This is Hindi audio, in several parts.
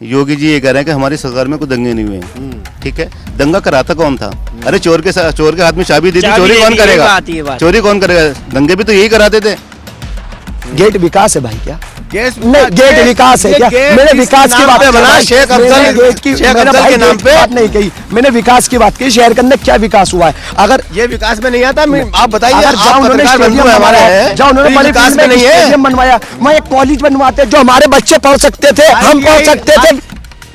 योगी जी ये कह रहे हैं कि हमारी सरकार में कोई दंगे नहीं हुए हैं। ठीक है, दंगा कराता कौन था? अरे चोर के हाथ में चाबी दी थी, चोरी कौन करेगा? चोरी कौन करेगा? दंगे भी तो यही कराते थे। गेट विकास है भाई क्या? नहीं, गेट विकास है क्या? मैंने विकास की बात बना शेख अफजल के नाम पे बात नहीं कही, मैंने विकास की बात की। शहर के अंदर क्या विकास हुआ है? अगर ये विकास में नहीं आता, आप बताइए। जहाँ उन्होंने स्टेडियम बनवाया, वहाँ एक कॉलेज बनवाते जो हमारे बच्चे पढ़ सकते थे, हम पढ़ सकते थे।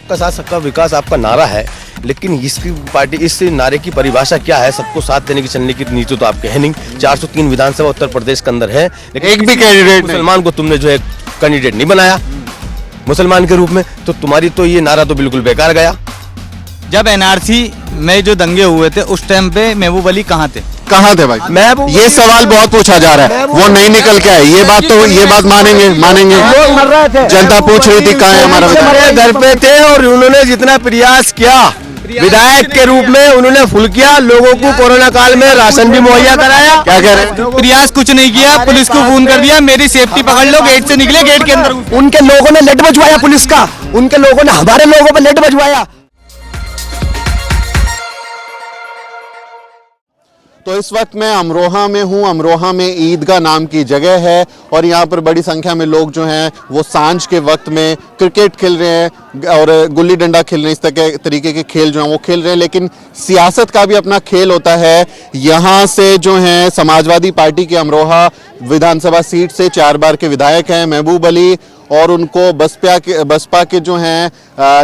का साथ सबका विकास आपका नारा है, लेकिन इसकी पार्टी इस नारे की परिभाषा क्या है? सबको साथ देने की चलने की नीति तो आपके है नहीं। 403 विधानसभा उत्तर प्रदेश के अंदर है, लेकिन एक भी कैंडिडेट मुसलमान को तुमने जो है कैंडिडेट नहीं बनाया मुसलमान के रूप में, तो तुम्हारी तो ये नारा तो बिल्कुल बेकार गया। जब एनआरसी में जो दंगे हुए थे उस टाइम पे महबूब अली कहाँ थे? कहाँ थे भाई? ये सवाल बहुत पूछा जा रहा है, वो नहीं निकल के आए। ये बात मानेंगे लोग मर रहे थे, जनता पूछ रही थी कहाँ है हमारा विधायक? घर पे थे और उन्होंने जितना प्रयास किया विधायक के रूप में उन्होंने फुल किया। लोगों को कोरोना काल में राशन भी मुहैया कराया। क्या कह रहे हैं? प्रयास कुछ नहीं किया, पुलिस को फोन कर दिया, मेरी सेफ्टी पकड़ लो, गेट से निकले, गेट के अंदर उनके लोगों ने लेट बजवाया पुलिस का, उनके लोगों ने हमारे लोगों पर लेट बजवाया। तो इस वक्त मैं अमरोहा में हूँ। अमरोहा में ईदगाह नाम की जगह है और यहाँ पर बड़ी संख्या में लोग जो हैं वो सांझ के वक्त में क्रिकेट खेल रहे हैं और गुल्ली डंडा खेल रहे हैं। इस तरीके के खेल जो हैं वो खेल रहे हैं, लेकिन सियासत का भी अपना खेल होता है। यहाँ से जो हैं समाजवादी पार्टी के अमरोहा विधानसभा सीट से 4 बार के विधायक हैं महबूब अली, और उनको बसपा के जो हैं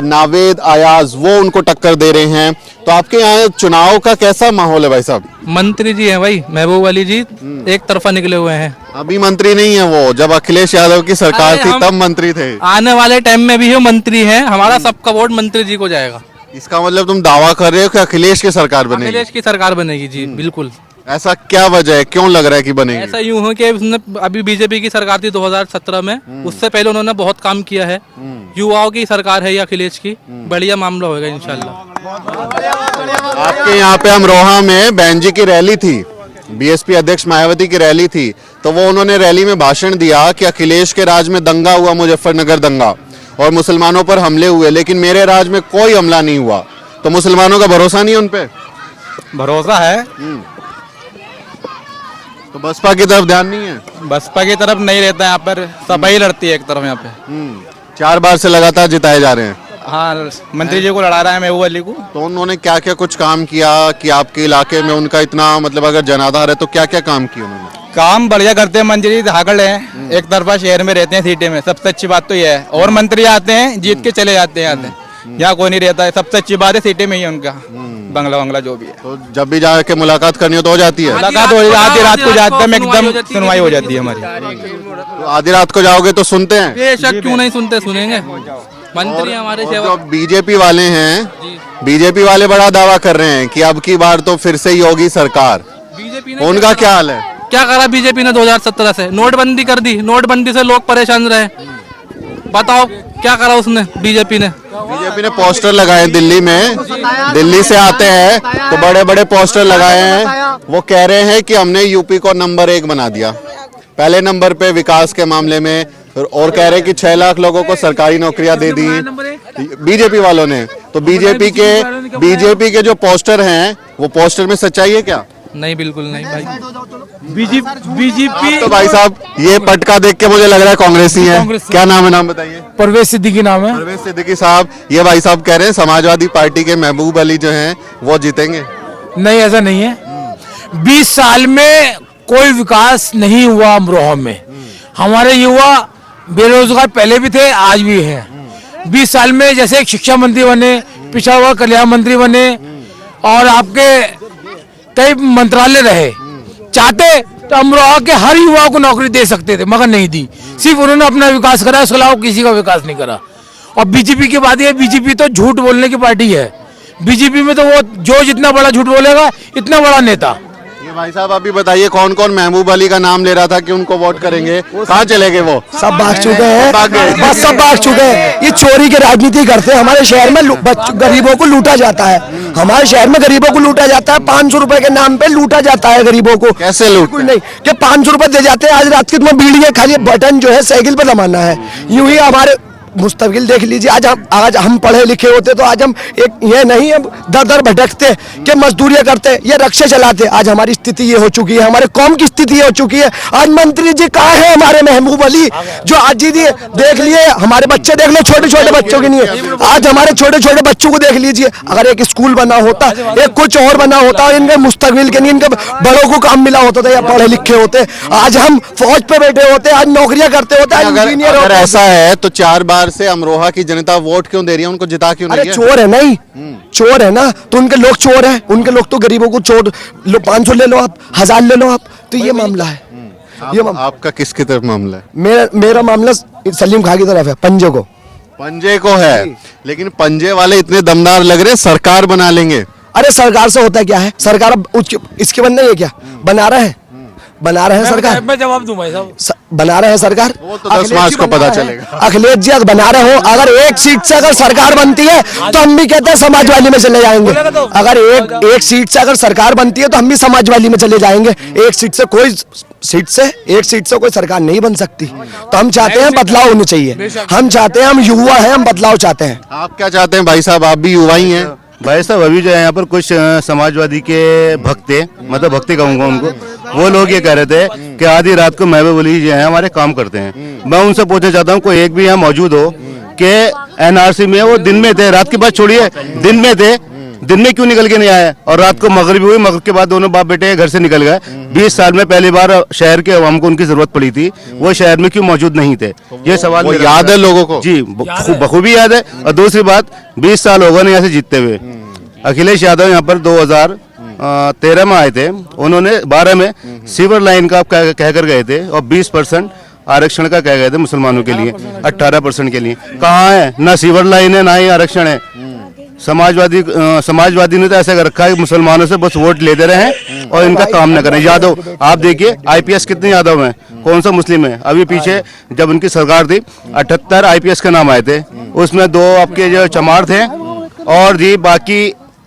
नावेद अयाज, वो उनको टक्कर दे रहे हैं। तो आपके यहाँ चुनाव का कैसा माहौल है भाई साहब? मंत्री जी हैं भाई, महबूब अली जी एक तरफा निकले हुए हैं। अभी मंत्री नहीं है वो, जब अखिलेश यादव की सरकार थी तब मंत्री थे। आने वाले टाइम में भी वो मंत्री हैं। हमारा सबका वोट मंत्री जी को जाएगा। इसका मतलब तुम दावा कर रहे हो कि अखिलेश की सरकार बनेगी? अखिलेश की सरकार बनेगी जी, बिल्कुल। ऐसा क्या वजह है, क्यों लग रहा है कि बनेगी? ऐसा यूं है कि उसने अभी बीजेपी की सरकार थी 2017 में, उससे पहले उन्होंने बहुत काम किया है। युवाओं की सरकार है ये अखिलेश की, बढ़िया मामला होगा इंशाल्लाह। आपके यहाँ पे अमरोहा में बहन जी की रैली थी, बीएसपी अध्यक्ष मायावती की रैली थी, तो वो उन्होंने रैली में भाषण दिया कि अखिलेश के राज में दंगा हुआ, मुजफ्फरनगर दंगा, और मुसलमानों पर हमले हुए, लेकिन मेरे राज में कोई हमला नहीं हुआ। तो मुसलमानों का भरोसा नहीं है उन पे? भरोसा है, तो बसपा की तरफ ध्यान नहीं है? बसपा की तरफ नहीं रहता है, यहाँ पर सफाई लड़ती है एक तरफ यहाँ पे। 4 बार से लगातार जिताए जा रहे हैं। हाँ, मंत्री जी को लड़ा रहा है महबूब अली को। तो उन्होंने क्या क्या कुछ काम किया कि आपके इलाके में उनका इतना, मतलब अगर जनाधार है तो क्या क्या काम किया उन्होंने? काम बढ़िया करते हैं, मंत्री धाकड़ हैं, एक तरफा शहर में रहते हैं सीटें में, सबसे अच्छी बात तो ये है। और मंत्री आते हैं जीत के चले जाते हैं, यहाँ कोई नहीं रहता है, सबसे अच्छी बात है सीटें में ही उनका बंगला जो भी है। तो जब भी जाके मुलाकात करनी हो तो हो जाती है? मुलाकात हो आधी रात को जाते हैं, एकदम सुनवाई हो जाती है हमारी। तो आधी रात को जाओगे तो सुनते हैं? बेशक, क्यों नहीं सुनते, सुनेंगे। मंत्री हमारे सेवा। जो बीजेपी वाले हैं, बीजेपी वाले बड़ा दावा कर रहे हैं कि अब की बार तो फिर से योगी सरकार। बीजेपी उनका क्या हाल है? क्या करा बीजेपी ने 2017 से? नोटबंदी कर दी, नोटबंदी से लोग परेशान रहे। बताओ क्या करा उसने, बीजेपी ने? बीजेपी ने पोस्टर लगाए दिल्ली में, दिल्ली से आते हैं तो बड़े बड़े पोस्टर लगाए हैं। वो कह रहे हैं कि हमने यूपी को नंबर 1 बना दिया, पहले नंबर पे विकास के मामले में, और कह रहे हैं कि 6 लाख लोगों को सरकारी नौकरियां दे दी बीजेपी वालों ने। तो बीजेपी के जो पोस्टर हैं, वो पोस्टर में सच्चाई है क्या? नहीं, बिल्कुल नहीं भाई। बीजेपी तो भाई साहब ये पटका देख के मुझे लग रहा है कांग्रेसी है। क्या नाम है, नाम बताइए? परवेज सिद्दीकी नाम है। परवेज सिद्दीकी साहब, ये भाई साहब कह रहे हैं समाजवादी पार्टी के महबूब अली जो हैं वो जीतेंगे। नहीं, ऐसा नहीं है। 20 साल में कोई विकास नहीं हुआ अमरोहा में। हमारे युवा बेरोजगार पहले भी थे, आज भी हैं। 20 साल में जैसे एक शिक्षा मंत्री बने, पिछड़ा हुआ कल्याण मंत्री बने, और आपके कई मंत्रालय रहे। चाहते तो अमरोहा के हर युवा को नौकरी दे सकते थे, मगर नहीं दी। सिर्फ उन्होंने अपना विकास करा, उसके अलावा किसी का विकास नहीं करा। और बीजेपी की बात है, बीजेपी तो झूठ बोलने की पार्टी है। बीजेपी में तो वो जो जितना बड़ा झूठ बोलेगा इतना बड़ा नेता। ये भाई साहब अभी बताइए कौन कौन महबूब अली का नाम ले रहा था कि उनको वोट करेंगे, कहाँ चले गए? वो सब भाग चुके हैं, बस सब भाग चुके हैं। ये चोरी की राजनीति करते हैं। हमारे शहर में गरीबों को लूटा जाता है, हमारे शहर में गरीबों को लूटा जाता है। 500 रुपए के नाम पे लूटा जाता है गरीबों को। कैसे लूट? नहीं कि 500 रुपए दे जाते हैं, आज रात की तुम्हें बीड़ी है, खाली बटन जो है साइकिल पे दबाना है। यूं ही हमारे मुस्तकिल देख लीजिए, आज हम पढ़े लिखे होते तो आज हम एक ये नहीं हम दर दर भटकते कि मजदूरियां करते, ये रक्शे चलाते। आज हमारी स्थिति ये हो चुकी है, हमारे कौम की स्थिति ये हो चुकी है। आज मंत्री जी कहाँ है हमारे महबूब अली, जो आज जी देख लिए, हमारे बच्चे देख लो, छोटे छोटे बच्चों की नहीं है। आज हमारे छोटे छोटे बच्चों को देख लीजिए, अगर एक स्कूल बना होता, एक कुछ और बना होता, इनके मुस्तकबिल के नहीं, इनके बड़ों को काम मिला होता था या पढ़े लिखे होते, आज हम फौज पे बैठे होते, आज नौकरियां करते होते, आज इंजीनियर अगर होते। ऐसा है तो 4 बार से अमरोहा की जनता वोट क्यों दे रही है, उनको जिता क्यों नहीं अरे है? चोर है नहीं, चोर है ना, तो उनके लोग चोर है, उनके लोग तो गरीबों को चोर लो, 500 ले लो आप, 1000 ले लो आप, तो ये मामला है। ये आपका किसकी तरफ मामला है? मेरा मामला सलीम खां की तरफ है, पंजे को। पंजे को है, लेकिन पंजे वाले इतने दमदार लग रहे हैं, सरकार बना लेंगे। अरे सरकार से होता क्या है, सरकार अब इसके बनने है क्या, बना रहे हैं सरकार, मैं जवाब दूं भाई साहब। बना रहे हैं सरकार, वो तो 10 मार्च को पता चलेगा। अखिलेश जी अगर बना रहे हो, अगर एक सीट से अगर सरकार बनती है तो हम भी कहते हैं समाजवादी में चले जाएंगे। अगर एक सीट से अगर सरकार बनती है तो हम भी समाजवादी में चले जाएंगे। एक सीट से कोई सरकार नहीं बन सकती। तो हम चाहते हैं बदलाव होने चाहिए, हम चाहते हैं, हम युवा हैं, हम बदलाव चाहते हैं। आप क्या चाहते हैं भाई साहब, आप भी युवा ही हैं? भाई साहब अभी जो है यहाँ पर कुछ समाजवादी के भक्त थे, मतलब भक्ति कहूँगा उनको, वो लोग ये कह रहे थे कि आधी रात को महबूब अली जो है हमारे काम करते हैं। मैं उनसे पूछना चाहता हूँ, कोई एक भी यहाँ मौजूद हो कि एनआरसी में वो दिन में थे, रात की बात छोड़िए, दिन में थे, दिन में क्यों निकल के नहीं आए, और रात को मगरिब हुई, मगरिब के बाद दोनों बाप बेटे घर से निकल गए। 20 साल में पहली बार शहर के अवाम को उनकी जरूरत पड़ी थी, वो शहर में क्यों मौजूद नहीं थे, ये सवाल वो याद है लोगों को? जी बखूबी याद है। और दूसरी बात, 20 साल हो गए ना यहाँ से जीतते हुए। अखिलेश यादव यहाँ पर 2013 में आए थे, उन्होंने 12 में सीवर लाइन का कह कर गए थे, और 20% आरक्षण का कह गए थे मुसलमानों के लिए, 18% के लिए। कहाँ है, ना सीवर लाइन है ना ही आरक्षण है। समाजवादी ने तो ऐसा कर रखा है कि मुसलमानों से बस वोट लेते रहे और इनका काम न करें। यादव आप देखिए, आईपीएस कितने यादव हैं, कौन सा मुस्लिम है? अभी पीछे जब उनकी सरकार थी 78 आईपीएस के नाम आए थे, उसमें 2 आपके जो चमार थे और जी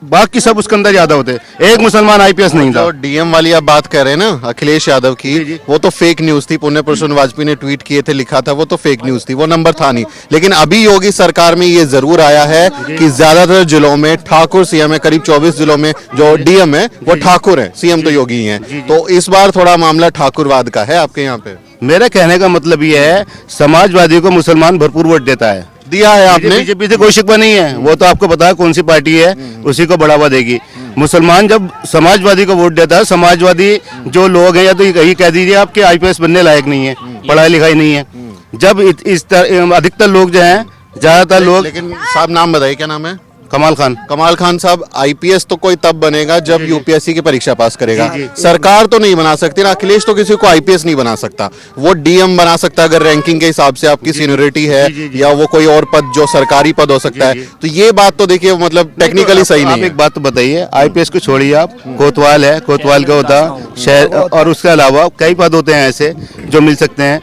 बाकी सब उसके अंदर यादव थे, एक मुसलमान आईपीएस नहीं था। जो डीएम वाली आप बात कर रहे हैं ना अखिलेश यादव की, वो तो फेक न्यूज थी। पुण्य प्रसून वाजपेयी ने ट्वीट किए थे, लिखा था, वो तो फेक न्यूज थी, वो नंबर था नहीं। लेकिन अभी योगी सरकार में ये जरूर आया है कि ज्यादातर जिलों में ठाकुर सीएम है, करीब 24 जिलों में जो डीएम है वो ठाकुर है, सीएम तो योगी ही है। तो इस बार थोड़ा मामला ठाकुरवाद का है आपके यहाँ पे? मेरा कहने का मतलब ये है, समाजवादी को मुसलमान भरपूर वोट देता है, दिया है आपने। बीजेपी से कोई शिकवा नहीं है, वो तो आपको पता है कौन सी पार्टी है, उसी को बढ़ावा देगी। मुसलमान जब समाजवादी को वोट देता है, समाजवादी जो लोग हैं, या तो यही कह दीजिए आपके आईपीएस बनने लायक नहीं है, पढ़ाई लिखाई नहीं है। जब इस अधिकतर लोग जो हैं, ज्यादातर लोग, लेकिन साहब नाम बताइए, क्या नाम है? कमाल खान साहब, आईपीएस तो कोई तब बनेगा जब यूपीएससी की परीक्षा पास करेगा। सरकार तो नहीं बना सकती ना, अखिलेश तो किसी को आईपीएस नहीं बना सकता, वो डीएम बना सकता है अगर रैंकिंग के हिसाब से आपकी सीनियरिटी है, या वो कोई और पद जो सरकारी पद हो सकता है। तो ये बात तो देखिए मतलब टेक्निकली सही नहीं है। एक बात तो बताइए, आईपीएस को छोड़िए आप, कोतवाल है, कोतवाल का होता शहर, और उसके अलावा कई पद होते हैं ऐसे जो मिल सकते हैं।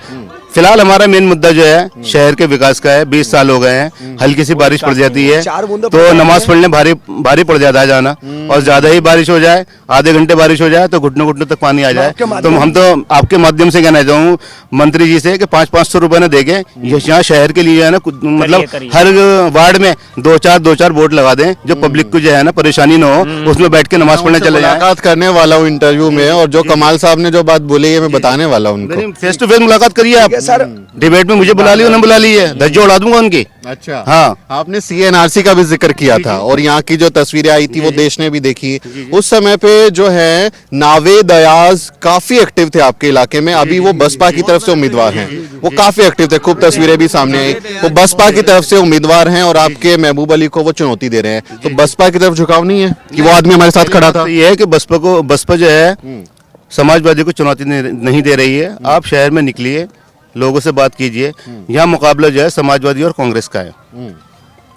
फिलहाल हमारा मेन मुद्दा जो है शहर के विकास का है। 20 साल हो गए हैं, हल्की सी बारिश पड़ जाती है तो नमाज पढ़ने भारी पड़ जाता है जाना, और ज्यादा ही बारिश हो जाए, आधे घंटे बारिश हो जाए तो घुटनों तक पानी आ जाए। तो हम तो आपके माध्यम से कहना चाहूँ मंत्री जी से कि 500-500 रुपए न देके यहाँ शहर के लिए है ना, मतलब हर वार्ड में 2-4 बोर्ड लगा दें, जो पब्लिक को जो है ना परेशानी न हो, उसमें बैठ के नमाज पढ़ने चले जाए। मुलाकात करने वाला हूँ इंटरव्यू में, और जो कमाल साहब ने जो बात बोली है मैं बताने वाला हूँ उनको। फेस टू फेस मुलाकात करिए आप सर, डिबेट में मुझे बुला लियो ना बुला ली है, धज्जो उड़ा दूंगा उनकी। अच्छा हाँ, आपने सीएनआरसी का भी जिक्र किया था, और यहाँ की जो तस्वीरें आई थी वो देश ने भी देखी। उस समय पे जो है नावेद अयाज काफी एक्टिव थे आपके इलाके में, अभी वो बसपा की तरफ से उम्मीदवार हैं, वो काफी एक्टिव थे, खूब तस्वीरें भी सामने आई। वो बसपा की तरफ से उम्मीदवार हैं और आपके महबूब अली को वो चुनौती दे रहे हैं। तो बसपा की तरफ झुकाव नहीं है कि वो आदमी हमारे साथ खड़ा था? ये है कि बसपा जो है समाजवादी को चुनौती नहीं दे रही है। आप शहर में निकलिए, लोगों से बात कीजिए, यहाँ मुकाबला जो है समाजवादी और कांग्रेस का है,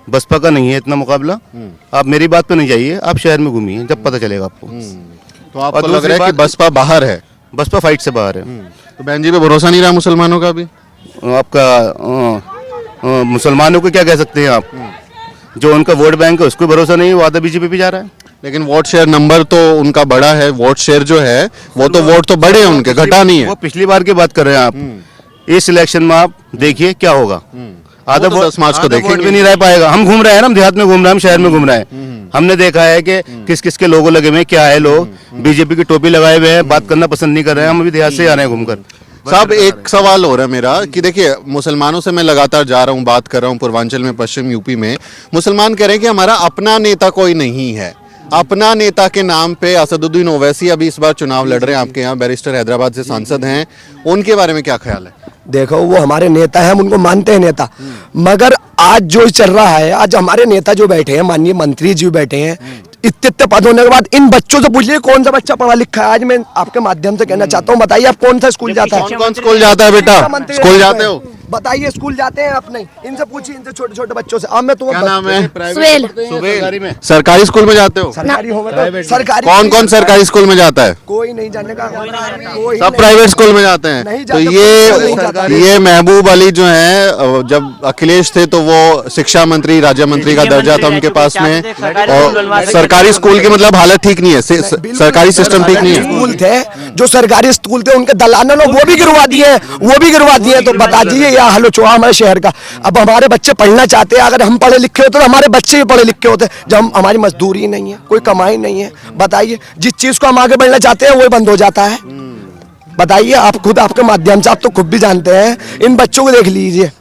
बसपा का नहीं है इतना मुकाबला। आप मेरी बात पे नहीं जाइए, आप शहर में घूमिए, जब पता चलेगा आपको। तो आपको लग रहा है कि बसपा बाहर है? बसपा फाइट से बाहर है। तो बहन जी पे भरोसा नहीं रहा मुसलमानों का भी? आपका मुसलमानों को क्या कह सकते हैं आप, जो उनका वोट बैंक है उसको भरोसा नहीं है, वो आधा बीजेपी पे जा रहा है। लेकिन वोट शेयर नंबर तो उनका बड़ा है, वोट शेयर जो है वो तो वोट तो बड़े हैं उनके, घटा नहीं है। वो पिछली बार की बात कर रहे हैं आप, इस इलेक्शन में आप देखिए क्या होगा। आधा वो तो 10 मार्च को आधा वोट देखेंगे। भी नहीं रह पाएगा। हम घूम रहे हैं ना, हम देहात में घूम रहे हैं, हम शहर में घूम रहे हैं, हमने देखा है कि किस किस के लोगो लगे हुए हैं, क्या है, लोग बीजेपी की टोपी लगाए हुए हैं, बात करना पसंद नहीं कर रहे हैं। हम अभी देहात से आ रहे हैं घूमकर। साहब एक सवाल हो रहा है मेरा कि देखिए मुसलमानों से मैं लगातार जा रहा हूँ, बात कर रहा हूँ पूर्वांचल में, पश्चिम यूपी में मुसलमान कह रहे हैं कि हमारा अपना नेता कोई नहीं है। अपना नेता के नाम पे असदुद्दीन ओवैसी अभी इस बार चुनाव लड़ रहे हैं, आपके यहाँ बैरिस्टर हैदराबाद से सांसद हैं, उनके बारे में क्या ख्याल है? देखो वो हमारे नेता है, हम उनको मानते हैं नेता, मगर आज जो चल रहा है, आज हमारे नेता जो बैठे हैं, माननीय मंत्री जी बैठे हैं, इतने पद होने के बाद इन बच्चों से पूछिए कौन सा बच्चा पढ़ा लिखा है। आज मैं आपके माध्यम से कहना चाहता हूँ, बताइए आप कौन सा स्कूल जाता है? कौन कौन स्कूल जाता है बेटा? स्कूल जाते हो? बताइए स्कूल जाते हैं आप? नहीं, इनसे पूछिए, इनसे छोटे छोटे बच्चों से। अब मैं क्या नाम है? सुहेल। सुबह सरकारी स्कूल में जाते हो? सरकारी होगा तो सरकारी। कौन कौन सरकारी स्कूल में जाता है? कोई नहीं जाने का, कोई सब नहीं। प्राइवेट स्कूल में जाते हैं। नहीं तो जाते, कोई नहीं जाता। ये महबूब अली जो है, जब अखिलेश थे तो वो शिक्षा मंत्री, राज्य मंत्री का दर्जा था उनके पास में, और सरकारी स्कूल की मतलब हालत ठीक नहीं है, सरकारी सिस्टम ठीक नहीं है। स्कूल थे जो सरकारी स्कूल थे, उनके दलालों ने वो भी गिरवा दिए, वो भी गिरवा दिए। तो बता दीजिए या हालो चुहा हमारे शहर का। अब हमारे बच्चे पढ़ना चाहते हैं, अगर हम पढ़े लिखे होते तो हमारे बच्चे भी पढ़े लिखे होते। जब हमारी मजदूरी नहीं है, कोई कमाई नहीं है, बताइए जिस चीज को हम आगे बढ़ना चाहते हैं वो बंद हो जाता है। बताइए आप खुद, आपके माध्यम से आप तो खुद भी जानते हैं, इन बच्चों को देख लीजिए।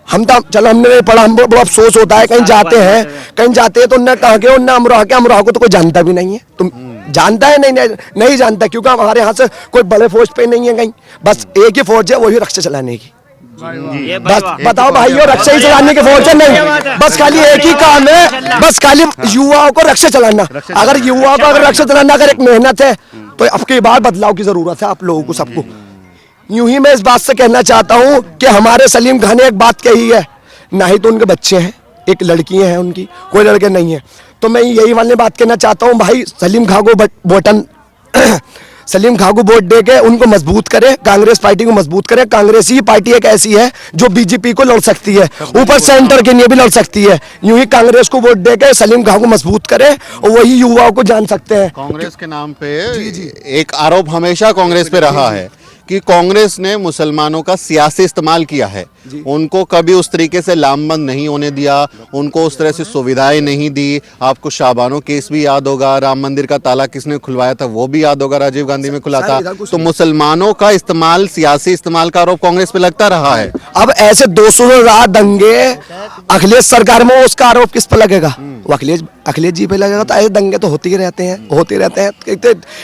हम तो चलो हमने नहीं पढ़ा, हमको बड़ा अफसोस होता है, कहीं जाते हैं तो उनने कहा के उनने अमरोहा को तो कोई जानता भी नहीं है। तुम जानता है? नहीं जानता, क्योंकि हमारे यहाँ से कोई बड़े फौज पे नहीं है कहीं, बस एक ही फौज है, वही रक्षा चलाने की। बस बताओ भाइयों, रक्षा ही चलाने की फौज है? नहीं, बस खाली एक ही काम है, बस खाली युवाओं को रक्षा चलाना। अगर युवाओं को अगर रक्षा चलाना अगर एक मेहनत है, तो अब की बार बदलाव की जरूरत है आप लोगों को, सबको। यूं ही मैं इस बात से कहना चाहता हूं कि हमारे सलीम खान ने एक बात कही है, ना ही तो उनके बच्चे हैं, एक लड़की हैं उनकी, कोई लड़के नहीं है। तो मैं यही वाली बात कहना चाहता हूं, भाई सलीम खान को बटन सलीम खान को वोट दे के उनको मजबूत करे, कांग्रेस पार्टी को मजबूत करे। कांग्रेस ही पार्टी एक ऐसी है जो बीजेपी को लड़ सकती है, ऊपर सेंटर के लिए भी लड़ सकती है। यूं ही कांग्रेस को वोट दे के सलीम खान को मजबूत करे, और वही युवाओं को जान सकते हैं। कांग्रेस के नाम पे एक आरोप हमेशा कांग्रेस पे रहा है कि कांग्रेस ने मुसलमानों का सियासी इस्तेमाल किया है, उनको कभी उस तरीके से लामबंद नहीं होने दिया, उनको उस तरह से सुविधाएं नहीं दी। आपको शाहबानो केस भी याद होगा, राम मंदिर का ताला किसने खुलवाया था वो भी याद होगा, राजीव गांधी में खुला था। तो मुसलमानों का इस्तेमाल, सियासी इस्तेमाल का आरोप कांग्रेस पे लगता रहा है। अब ऐसे 200 रात दंगे अखिलेश सरकार में, उसका आरोप किस पर लगेगा? वो अखिलेश जी पे लगेगा। तो ऐसे दंगे तो होते ही रहते हैं।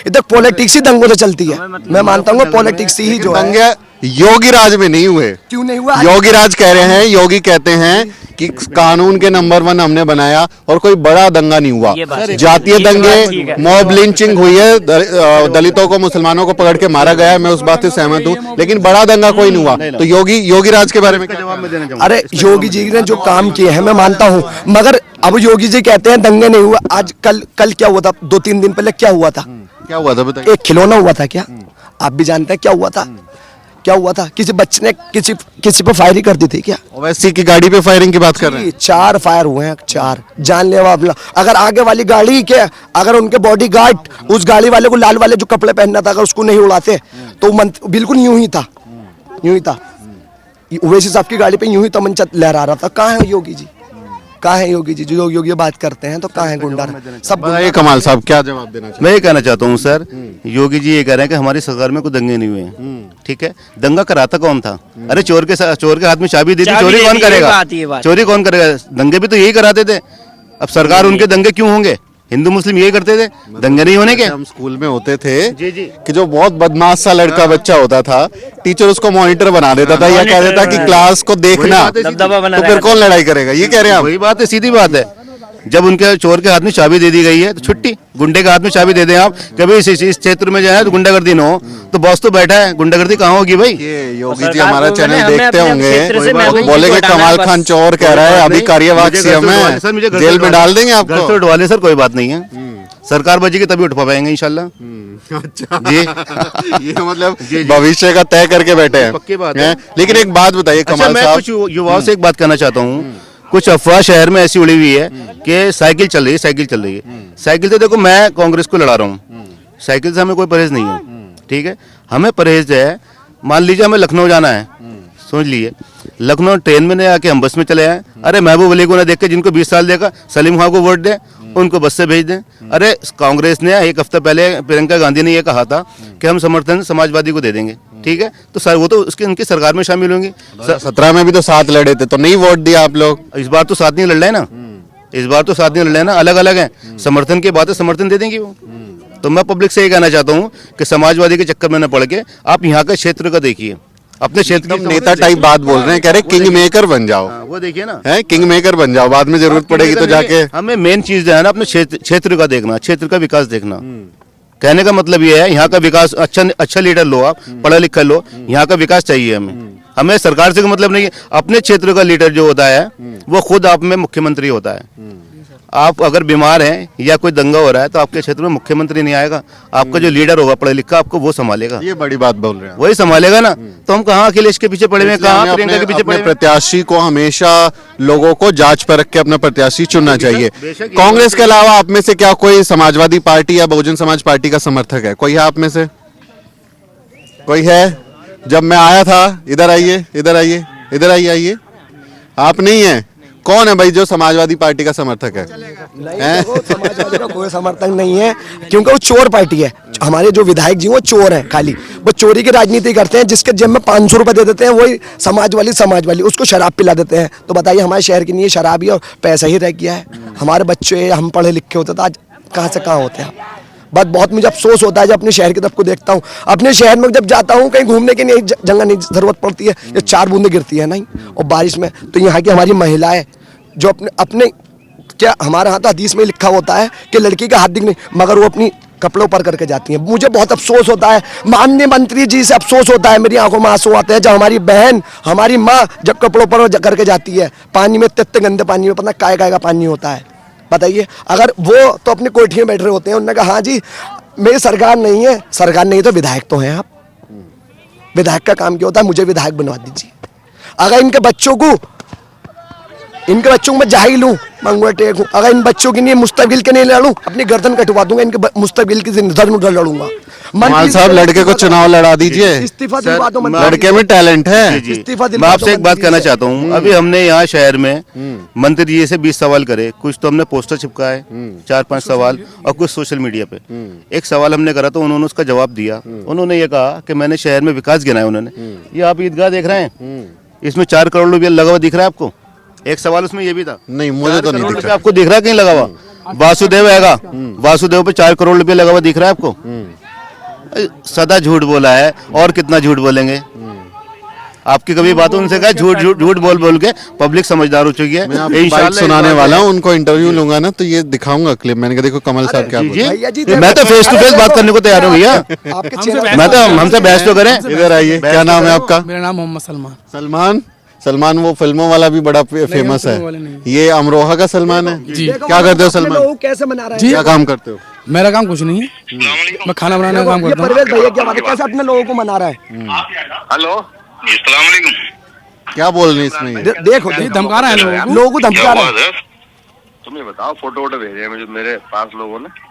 इधर पॉलिटिक्स ही दंगों से चलती है। मैं मानता हूँ पॉलिटिक्स ही जो दंगे योगी राज में नहीं हुए। क्यों नहीं हुआ? योगी राज कह रहे हैं, योगी कहते हैं कि कानून के नंबर 1 हमने बनाया और कोई बड़ा दंगा नहीं हुआ। जातीय दंगे, मॉब लिंचिंग हुई है, दलितों को, मुसलमानों को पकड़ के मारा गया है, मैं उस बात से सहमत हूँ, लेकिन बड़ा दंगा कोई नहीं हुआ। तो योगी राज के बारे में क्या जवाब मैं देना चाहूँगा? अरे योगी जी ने जो काम किए हैं मैं मानता हूँ, मगर अब योगी जी कहते हैं दंगे नहीं हुआ। आज कल क्या हुआ था? 2-3 दिन पहले क्या हुआ था? क्या हुआ था बताइए? एक खिलौना हुआ था। क्या आप भी जानते हैं क्या हुआ था? क्या हुआ था? किसी बच्चे ने किसी पे फायरिंग कर दी थी क्या? ओवैसी की गाड़ी पे फायरिंग की बात कर रहे हैं? 4 फायर हुए हैं, 4 जानलेवा। अगर आगे वाली गाड़ी के, अगर उनके बॉडी गार्ड उस गाड़ी वाले को लाल वाले जो कपड़े पहनना था, अगर उसको नहीं उड़ाते तो बिल्कुल यूं ही था। ओवैसी साहब की गाड़ी पे यूं ही तमंचा लहरा रहा था। कहाँ है योगी जी? कहाँ है योगी जी? जो योगी बात करते हैं तो कहाँ है गुंडा? सब बताइए कमाल साहब, क्या जवाब देना चाहिए? मैं ये कहना चाहता हूँ सर, योगी जी ये कह रहे हैं कि हमारी सरकार में कोई दंगे नहीं हुए। ठीक है, दंगा कराता कौन था? अरे चोर के हाथ में चाबी दी थी, चोरी कौन करेगा? चोरी कौन करेगा? दंगे भी तो यही कराते थे। अब सरकार उनके दंगे क्यों होंगे? हिंदू मुस्लिम यही करते थे, दंगे नहीं होने के। हम स्कूल में होते थे जी। कि जो बहुत बदमाश सा लड़का बच्चा होता था, टीचर उसको मॉनिटर बना देता था, या कह देता कि क्लास को देखना, तो फिर कौन लड़ाई करेगा? ये कह रहे हैं आप? वही बात है, सीधी बात है। जब उनके चोर के हाथ में चाबी दे दी गई है तो छुट्टी, गुंडे के हाथ में चाबी दे दें आप। कभी इस क्षेत्र में जाए तो गुंडागर्दी न हो, तो बॉस तो बैठा है, गुंडागर्दी कहाँ होगी भाई? ये योगी जी हमारा चैनल देखते होंगे, बोलेंगे कमाल खान चोर कह रहा है, अभी कार्यवाहक सीएम है, जेल में डाल देंगे आपको। घर से उठवा ले सर, कोई बात नहीं है, सरकार बचेगी तभी उठवा पाएंगे इंशाल्लाह। अच्छा जी ये मतलब भविष्य का तय करके बैठे हैं, पक्की बात है। लेकिन एक बात बताइए कमाल मैं साहब, कुछ युवाओं से एक बात कहना चाहता हूँ। कुछ अफवाह शहर में ऐसी उड़ी हुई है कि साइकिल चल रही है। साइकिल से देखो, मैं कांग्रेस को लड़ा रहा हूँ, साइकिल से हमें कोई परहेज नहीं है। ठीक है, हमें परहेज है, मान लीजिए हमें लखनऊ जाना है, सोच लिए, लखनऊ ट्रेन में नहीं आके हम बस में चले आए। अरे महबूब अली को ना देख के जिनको 20 साल देखा, सलीम खां को वोट दें, उनको बस से भेज दें। अरे कांग्रेस ने एक हफ्ता पहले प्रियंका गांधी ने ये कहा था कि हम समर्थन समाजवादी को दे देंगे, ठीक है, तो सर वो तो उसकी उनकी सरकार में शामिल होंगी। 17 में भी तो साथ लड़े थे, तो नहीं वोट दिया आप लोग? इस बार तो साथ नहीं लड़ रहे ना, इस बार तो साथ नहीं लड़ रहे ना, अलग अलग हैं। समर्थन की बात है, समर्थन दे देंगे वो। तो मैं पब्लिक से ये कहना चाहता हूँ कि समाजवादी के चक्कर में न पड़ के आप यहाँ के क्षेत्र का देखिए, अपने क्षेत्र एकदम नेता टाइप बात बोल रहे हैं, कह रहे किंग मेकर बन जाओ। वो देखिए ना, है किंग मेकर बन जाओ, बाद में जरूरत पड़ेगी तो जाके। हमें मेन चीज जो है ना अपने क्षेत्र का देखना, क्षेत्र का विकास देखना। कहने का मतलब ये है, यहाँ का विकास अच्छा लीडर लो, आप पढ़ा लिखा लो, यहाँ का विकास चाहिए हमें सरकार से कोई मतलब नहीं है। अपने क्षेत्र का लीडर जो होता है वो खुद आप में मुख्यमंत्री होता है। आप अगर बीमार हैं या कोई दंगा हो रहा है तो आपके क्षेत्र में मुख्यमंत्री नहीं आएगा, आपका जो लीडर होगा पढ़ा लिखा आपको वो संभालेगा। ये बड़ी बात बोल रहे हैं, वही संभालेगा ना। तो हम कहाँ अखिलेश के पीछे पड़े हुए हैं, कहाँ प्रियंका के पीछे पड़े हुए हैं? प्रत्याशी को हमेशा लोगों को जांच पर रख के अपना प्रत्याशी चुनना चाहिए। बेशक कांग्रेस के अलावा आप में से क्या कोई समाजवादी पार्टी या बहुजन समाज पार्टी का समर्थक है? कोई है आप में से? कोई है? जब मैं आया था, इधर आइए, इधर आइए, इधर आइए, आइए। आप नहीं है? कौन है भाई जो समाजवादी पार्टी का समर्थक है? देखो, समाजवादी का कोई समर्थन नहीं है, क्योंकि वो चोर पार्टी है। हमारे जो विधायक जी वो चोर हैं, खाली वो चोरी की राजनीति करते हैं। जिसके जेब में 500 रुपए दे देते हैं वही समाजवादी उसको शराब पिला देते हैं। तो बताइए, हमारे शहर की नहीं है शराबी और पैसा ही रह गया है। हमारे बच्चे हम पढ़े लिखे होते तो आज कहाँ से कहाँ होते हैं। बस बहुत मुझे अफसोस होता है जब अपने शहर की तरफ को देखता हूँ। अपने शहर में जब जाता हूँ कहीं घूमने की नहीं जगह नहीं जरूरत पड़ती है, ये 4 बूंदें गिरती है नहीं, और बारिश में तो यहाँ की हमारी महिलाएं जो अपने क्या, हमारे यहाँ तो हदीस में लिखा होता है कि लड़की का हाथ दिख नहीं, मगर वो अपनी कपड़े ऊपर करके जाती हैं। मुझे बहुत अफसोस होता है, माननीय मंत्री जी से अफसोस होता है, मेरी आंखों में आंसू आते हैं जब हमारी बहन, हमारी माँ जब कपड़ों ऊपर करके जाती है पानी में, इतने गंदे पानी में, पता काय का पानी होता है। बताइए, अगर वो तो अपनी कोठी में बैठ रहे होते हैं, उन्होंने कहा हाँ जी मेरी सरकार नहीं है, सरकार नहीं तो विधायक तो हैं आप। विधायक का काम क्या होता है? मुझे विधायक बनवा दीजिए। अगर इनके बच्चों को मैं जाहिल हूँ, मंगवा टेक हूँ, अगर इन बच्चों के लिए मुस्तकिल के नहीं लड़ूं, अपनी गर्दन कटवा दूंगा, इनके मुस्तकिल की जिंदगी लड़ूंगा। कमाल साहब, लड़के को चुनाव लड़ा दीजिए, इस्तीफा दिलवा दो। लड़के में टैलेंट है। मैं आपसे एक बात कहना चाहता हूँ, अभी हमने यहाँ शहर में मंत्री जी से 20 सवाल करे, कुछ तो हमने पोस्टर चिपकाए 4-5 सवाल, और कुछ सोशल मीडिया पे। एक सवाल हमने करा तो उन्होंने उसका जवाब दिया। उन्होंने ये कहा कि मैंने शहर में विकास गिनाया। उन्होंने, ये आप ईदगाह देख रहे हैं, इसमें 4 करोड़ रुपया लगा हुआ दिख रहा है आपको? एक सवाल उसमें ये भी था, नहीं मुझे तो नहीं दिख रहा। आपको दिख रहा है कहीं लगा हुआ? वासुदेव हैगा, वासुदेव पे 4 करोड़ रुपया लगा हुआ दिख रहा है आपको? सदा झूठ बोला है, और कितना झूठ बोलेंगे? आपकी कभी बातों उनसे कहा, झूठ बोल के पब्लिक समझदार हो चुकी है। मैं आपको बाइट सुनाने वाला हूँ, उनको इंटरव्यू लूंगा ना तो ये दिखाऊंगा क्लिप। मैंने कहा देखो कमल साहब क्या बोल रहे हैं। मैं तो फेस टू फेस बात करने को तैयार हूँ भैया, मैं तो हमसे बहस तो करें। इधर आइए, क्या नाम है आपका? मेरा नाम मोहम्मद सलमान। सलमान वो फिल्मों वाला भी बड़ा फेमस है, ये अमरोहा का सलमान है जी। क्या करते हो सलमान? कैसे मना रहे हैं? क्या काम करते हो? मेरा काम कुछ नहीं है, मैं खाना बनाने का काम करता हूँ। परवेज भैया क्या बात है, कैसे अपने लोगों को मना रहा है? हेलो, अस्सलाम वालेकुम। क्या बोल रहे हैं इसमें? देखो धमका रहा है लोगों को धमका रहा है। तुम ये बताओ, फोटो वोटो भेजे हैं मुझे मेरे पास लोगों ने।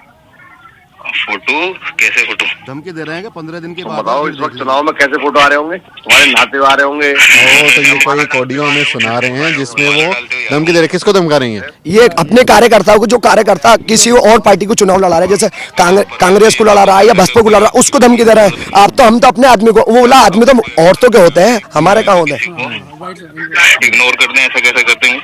फोटो कैसे? फोटो धमकी दे रहे हैं कि 15 दिन के तुम बाद बताओ, इस वक्त चुनाव में कैसे फोटो आ रहे होंगे? तुम्हारे नहाते हुए आ रहे होंगे। तो ये कोई एक ऑडियो हमें सुना रहे हैं जिसमें वो धमकी दे रहे। किसको धमका रही हैं? ये अपने कार्यकर्ताओं को, जो कार्यकर्ता किसी और पार्टी को चुनाव लड़ा रहा है, जैसे कांग्रेस को लड़ा रहा है या बसपा को लड़ा रहा है, उसको धमकी दे रहा है। आप तो, हम तो अपने आदमी को, वो बोला आदमी तो औरतों के होते हैं, हमारे कहाँ होते हैं? इग्नोर करते हैं, ऐसा कैसे करते हैं?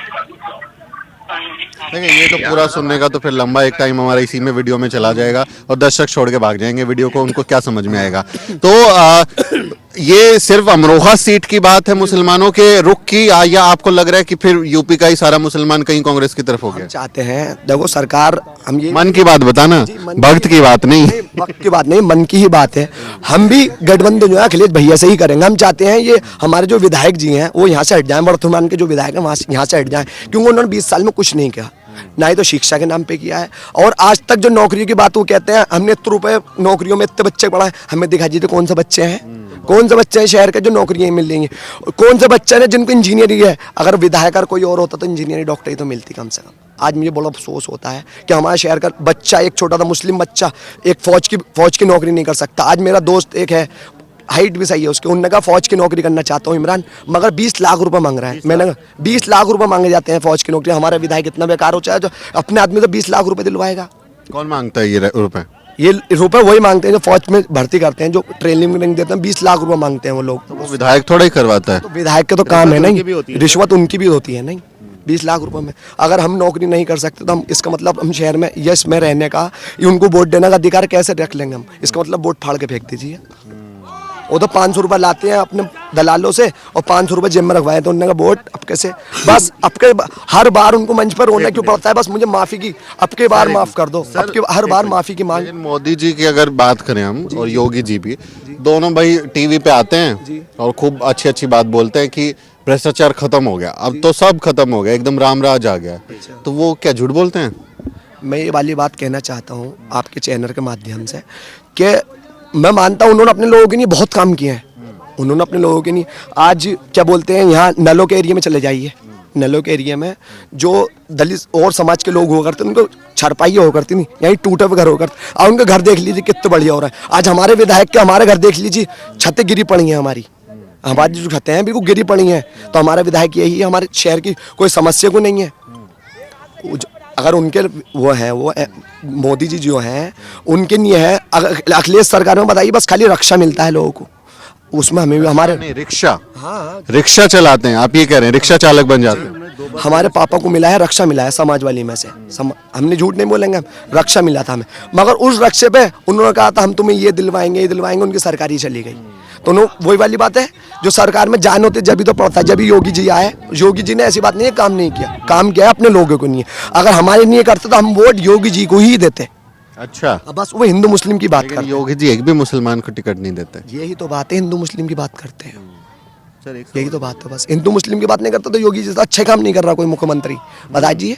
देखिए, ये तो पूरा सुनने का तो फिर लंबा एक टाइम हमारा इसी में वीडियो में चला जाएगा और दर्शक छोड़ के भाग जाएंगे वीडियो को, उनको क्या समझ में आएगा। तो ये सिर्फ अमरोहा सीट की बात है मुसलमानों के रुख की, या आपको लग रहा है कि फिर यूपी का ही सारा मुसलमान कहीं कांग्रेस की तरफ हो गया? चाहते हैं, देखो सरकार, हम ये मन की बात बताना, भक्त की बात नहीं, भक्त की बात नहीं, मन की ही बात है। हम भी गठबंधन जो है अखिलेश भैया से ही करेंगे। हम चाहते हैं ये हमारे जो विधायक जी हैं वो यहाँ से हट जाएं, वर्तमान के जो विधायक हैं वहाँ यहाँ से हट जाएं, क्योंकि उन्होंने 20 साल में कुछ नहीं किया, ना ही तो शिक्षा के नाम पे किया है। और आज तक जो नौकरी की बात वो कहते हैं, हमने इतने रुपए नौकरियों में इतने बच्चे पढ़ाए, हमें दिखा दीजिए कौन से बच्चे हैं, कौन से बच्चे हैं शहर के जो नौकरियां मिल रही हैं, कौन से बच्चे हैं जिनको इंजीनियरिंग है। अगर विधायक कोई और होता तो इंजीनियरिंग डॉक्टरी तो मिलती कम से कम। आज मुझे बड़ा अफसोस होता है कि हमारे शहर का बच्चा, एक छोटा सा मुस्लिम बच्चा, एक फौज की नौकरी नहीं कर सकता। आज मेरा दोस्त एक है, हाइट भी सही है उसकी। उन्होंने कहा फौज की नौकरी करना चाहता हूँ इमरान, मगर 20 लाख रुपए मांग रहा है। मैंने कहा 20 लाख रुपए मांगे जाते हैं फौज की नौकरी। हमारा विधायक इतना बेकार हो चाहे जो अपने आदमी तो 20 लाख रुपए दिलवाएगा। कौन मांगता है ये रुपए? ये रुपए वही मांगते हैं जो फौज में भर्ती करते हैं, जो ट्रेनिंग देते हैं। 20 लाख रुपए मांगते हैं वो लोग। वो विधायक थोड़ा ही करवाता है। तो विधायक के तो काम है उनकी भी होती नहीं, है। रिश्वत उनकी भी होती है नहीं। 20 लाख रुपए में अगर हम नौकरी नहीं कर सकते तो हम, इसका मतलब हम शहर में यश में रहने का, उनको वोट देने का अधिकार कैसे रख लेंगे हम? इसका मतलब वोट फाड़ के फेंक दीजिए। वो तो 500 रुपये लाते हैं अपने दलालों से और 500 रुपये जेब में रखवाए, तो उन्होंने कहा वोट अब कैसे? बस अब के हर बार उनको मंच पर रोना क्यों पड़ता है? बस मुझे माफी की, अब के बार माफ कर दो, अब के हर बार माफी की मांग। लेकिन मोदी जी की अगर बात करें हम और योगी जी भी, दोनों भाई टीवी पे आते हैं और खूब अच्छी अच्छी बात बोलते हैं कि भ्रष्टाचार खत्म हो गया, अब तो सब खत्म हो गया, एकदम राम राज आ गया। तो वो क्या झूठ बोलते हैं? मैं ये वाली बात कहना चाहता हूँ आपके चैनल के माध्यम से कि मैं मानता हूँ उन्होंने अपने लोगों के लिए बहुत काम किए हैं। उन्होंने अपने लोगों के लिए, आज क्या बोलते हैं, यहाँ नलों के एरिया में चले जाइए, नलों के एरिया में जो दलित और समाज के लोग हुआ करते उनको छरपाई हो करती नहीं, यहीं टूटे हुए घर हो करते। और उनके घर देख लीजिए कितने बढ़िया हो रहा है। आज हमारे विधायक के हमारे घर देख लीजिए, छतें गिरी पड़ी हैं हमारी जो छतें हैं बिल्कुल गिरी पड़ी हैं। तो हमारा विधायक यही है, हमारे शहर की कोई समस्या को नहीं है। अगर उनके वो है, वो मोदी जी जो हैं उनके नहीं है। अखिलेश सरकार में बताइए बस खाली रक्षा मिलता है लोगों को, उसमें हमें भी हमारे नहीं, रिक्शा, हाँ रिक्शा चलाते हैं आप, ये कह रहे हैं रिक्शा चालक बन जाते हैं। हमारे पापा को मिला है, रक्षा मिला है समाज वाली में से। हमने झूठ नहीं बोलेंगे, रक्षा मिला था हमें। मगर उस रक्षे पे उन्होंने कहा था हम तुम्हें ये दिलवाएंगे ये दिलवाएंगे, उनकी सरकारी चली गई। तो वही वाली बात है, जो सरकार में जान होती जब भी तो पड़ता है। जब भी योगी जी आए, योगी जी ने ऐसी बात नहीं है काम नहीं किया, काम किया है अपने लोगों को नहीं है। अगर हमारे नहीं करते तो हम वोट योगी जी को ही देते। अच्छा, बस वो हिंदू मुस्लिम की बात करते योगी जी एक भी मुसलमान को टिकट नहीं देते। हैं। यही तो बात है, हिंदू मुस्लिम की बात करते हैं। यही तो बात है, बस हिंदू मुस्लिम की बात नहीं करते तो योगी जी अच्छे काम नहीं कर रहा कोई मुख्यमंत्री, बताइए।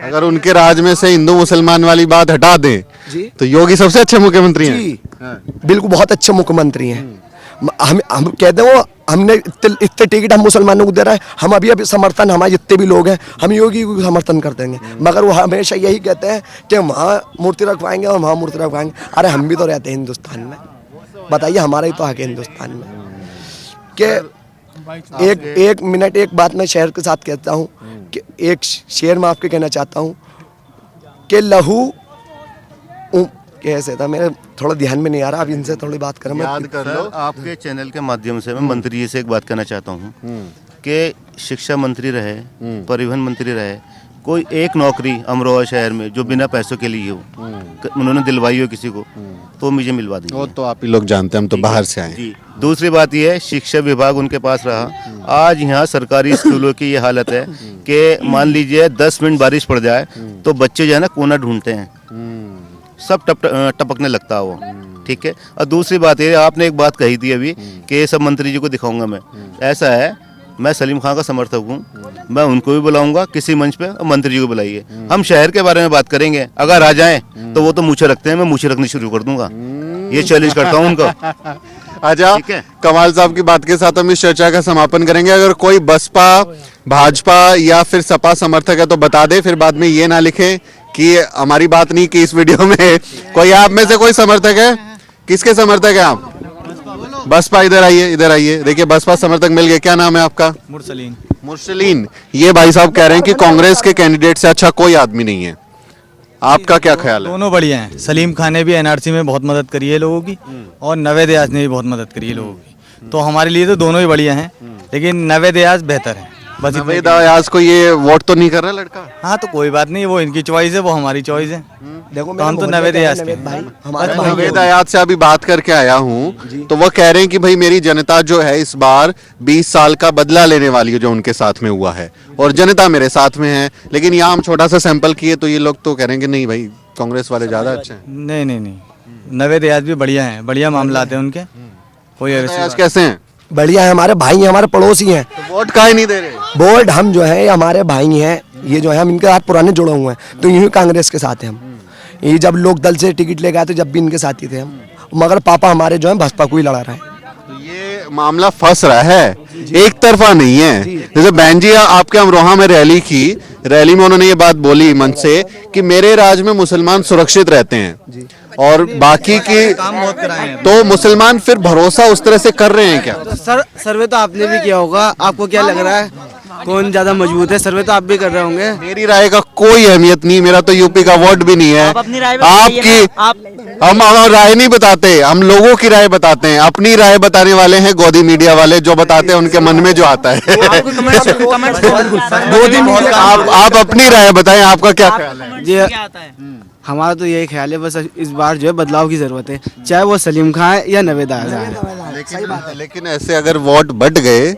अगर उनके राज में से हिंदू मुसलमान वाली बात हटा दें जी तो योगी सबसे अच्छे मुख्यमंत्री हैं। जी बिल्कुल बहुत अच्छे मुख्यमंत्री हैं। हम कहते हैं वो हमने इतने टिकट हम मुसलमानों को दे रहे हैं, हम अभी समर्थन, हमारे जितने भी लोग हैं हम योगी को समर्थन कर देंगे। मगर वो हमेशा यही कहते हैं कि वहाँ मूर्ति रखवाएंगे और वहाँ मूर्ति रखवाएंगे। अरे हम भी तो रहते हैं हिंदुस्तान में, बताइए हमारा ही तो हक है हिंदुस्तान में। कि एक मिनट एक बात मैं शहर के साथ कहता हूँ कि एक शेर में आपके कहना चाहता हूँ कि लहू कैसे था, मेरे थोड़ा ध्यान में नहीं आ रहा, आप इनसे थोड़ी बात करें। याद कर लो। आपके चैनल के माध्यम से मैं मंत्री जी से एक बात कहना चाहता हूँ कि शिक्षा मंत्री रहे, परिवहन मंत्री रहे, कोई एक नौकरी अमरोहा शहर में जो बिना पैसों के लिए हो, उन्होंने दिलवाई हो किसी को, तो मुझे मिलवा दीजिए। वो तो आप ही लोग जानते हैं, हम तो बाहर से आए हैं। जी। दूसरी बात यह है, शिक्षा विभाग उनके पास रहा। आज यहाँ सरकारी स्कूलों की ये हालत है कि मान लीजिए 10 मिनट बारिश पड़ जाए तो बच्चे जो है ना कोना ढूंढते हैं, सब टपकने लगता है वो। ठीक है। और दूसरी बात ये, आपने एक बात कही थी अभी कि ये सब मंत्री जी को दिखाऊंगा मैं, ऐसा है मैं सलीम खान का समर्थक हूँ, मैं उनको भी बुलाऊंगा किसी मंच पे, मंत्री जी को बुलाइए, हम शहर के बारे में बात करेंगे। अगर आ जाएं तो वो तो मूछें रखते हैं, मैं मूछें रखनी शुरू कर दूंगा, ये चैलेंज करता हूँ उनका। अच्छा, ठीक है। कमाल साहब की बात के साथ हम इस चर्चा का समापन करेंगे। अगर कोई बसपा, भाजपा या फिर सपा समर्थक है तो बता दे, फिर बाद में ये ना लिखे कि हमारी बात नहीं की इस वीडियो में। कोई आप में से कोई समर्थक है? किसके समर्थक है आप? बसपा, इधर आइए, इधर आइए। देखिए बसपा समर्थक मिल गए। क्या नाम है आपका? मुरसलीन। मुरसलीन। ये भाई साहब कह रहे हैं कि कांग्रेस के कैंडिडेट से अच्छा कोई आदमी नहीं है, आपका क्या ख्याल है? दोनों बढ़िया हैं। सलीम खान ने भी एनआरसी में बहुत मदद करी है लोगों की, और नवेद याज ने भी बहुत मदद करी है लोगों की। तो हमारे लिए तो दोनों ही बढ़िया हैं, लेकिन नवेद याज बेहतर है। बस नवेद याज को ये वोट तो नहीं कर रहा लड़का? हाँ तो कोई बात नहीं, वो इनकी चॉइस है, वो हमारी चॉइस है। देखो तो हम तो नवेद याज के भाई, हमारे भाई नवेद याज से अभी बात करके आया हूँ, तो वो कह रहे हैं कि भाई मेरी जनता जो है इस बार 20 साल का बदला लेने वाली है जो उनके साथ में हुआ है, और जनता मेरे साथ में है। लेकिन यहाँ हम छोटा सा सैंपल किए तो ये लोग तो कह रहे हैं कि नहीं भाई कांग्रेस वाले ज्यादा अच्छे हैं। नहीं नहीं नहीं, नवेद याज भी बढ़िया हैं, बढ़िया मामला आते हैं उनके, कोई ऐसी याज बात कैसे हैं? बढ़िया है, हमारे भाई हैं, हमारे पड़ोसी हैं। तो वोट काहे नहीं दे रहे? बोर्ड हम जो है हमारे भाई हैं, ये जो है हम इनके साथ पुराने जुड़े हुए हैं, तो यही कांग्रेस के साथ हैं हम। ये जब लोग दल से टिकट लेके आए तो जब भी इनके साथ ही थे हम, मगर पापा हमारे जो है भाजपा को ही लड़ा रहे हैं। तो ये मामला फंस रहा है, एक तरफा नहीं है। जैसे बहन जी आपके अमरोहा में रैली की, रैली में उन्होंने ये बात बोली मंच से कि मेरे राज में मुसलमान सुरक्षित रहते हैं, और बाकी की काम बहुत कराए हैं। तो मुसलमान फिर भरोसा उस तरह से कर रहे हैं क्या? सर सर्वे तो आपने भी किया होगा, आपको क्या लग रहा है कौन ज्यादा मजबूत है? सर्वे तो आप भी कर रहे होंगे। मेरी राय का कोई अहमियत नहीं, मेरा तो यूपी का वोट भी नहीं है। आप अपनी राय बताइए आपकी ना, आप हम राय नहीं बताते, हम लोगों की राय बताते हैं। अपनी राय बताने वाले हैं गोदी मीडिया वाले, जो बताते हैं उनके मन में जो आता है। आप अपनी राय बताएं, आपका क्या ख्याल है? जी हमारा तो यही ख्याल है, बस इस बार जो है बदलाव की जरूरत है, चाहे वो सलीम खां है या नवेद आज़ाद। लेकिन ऐसे अगर वोट बट गए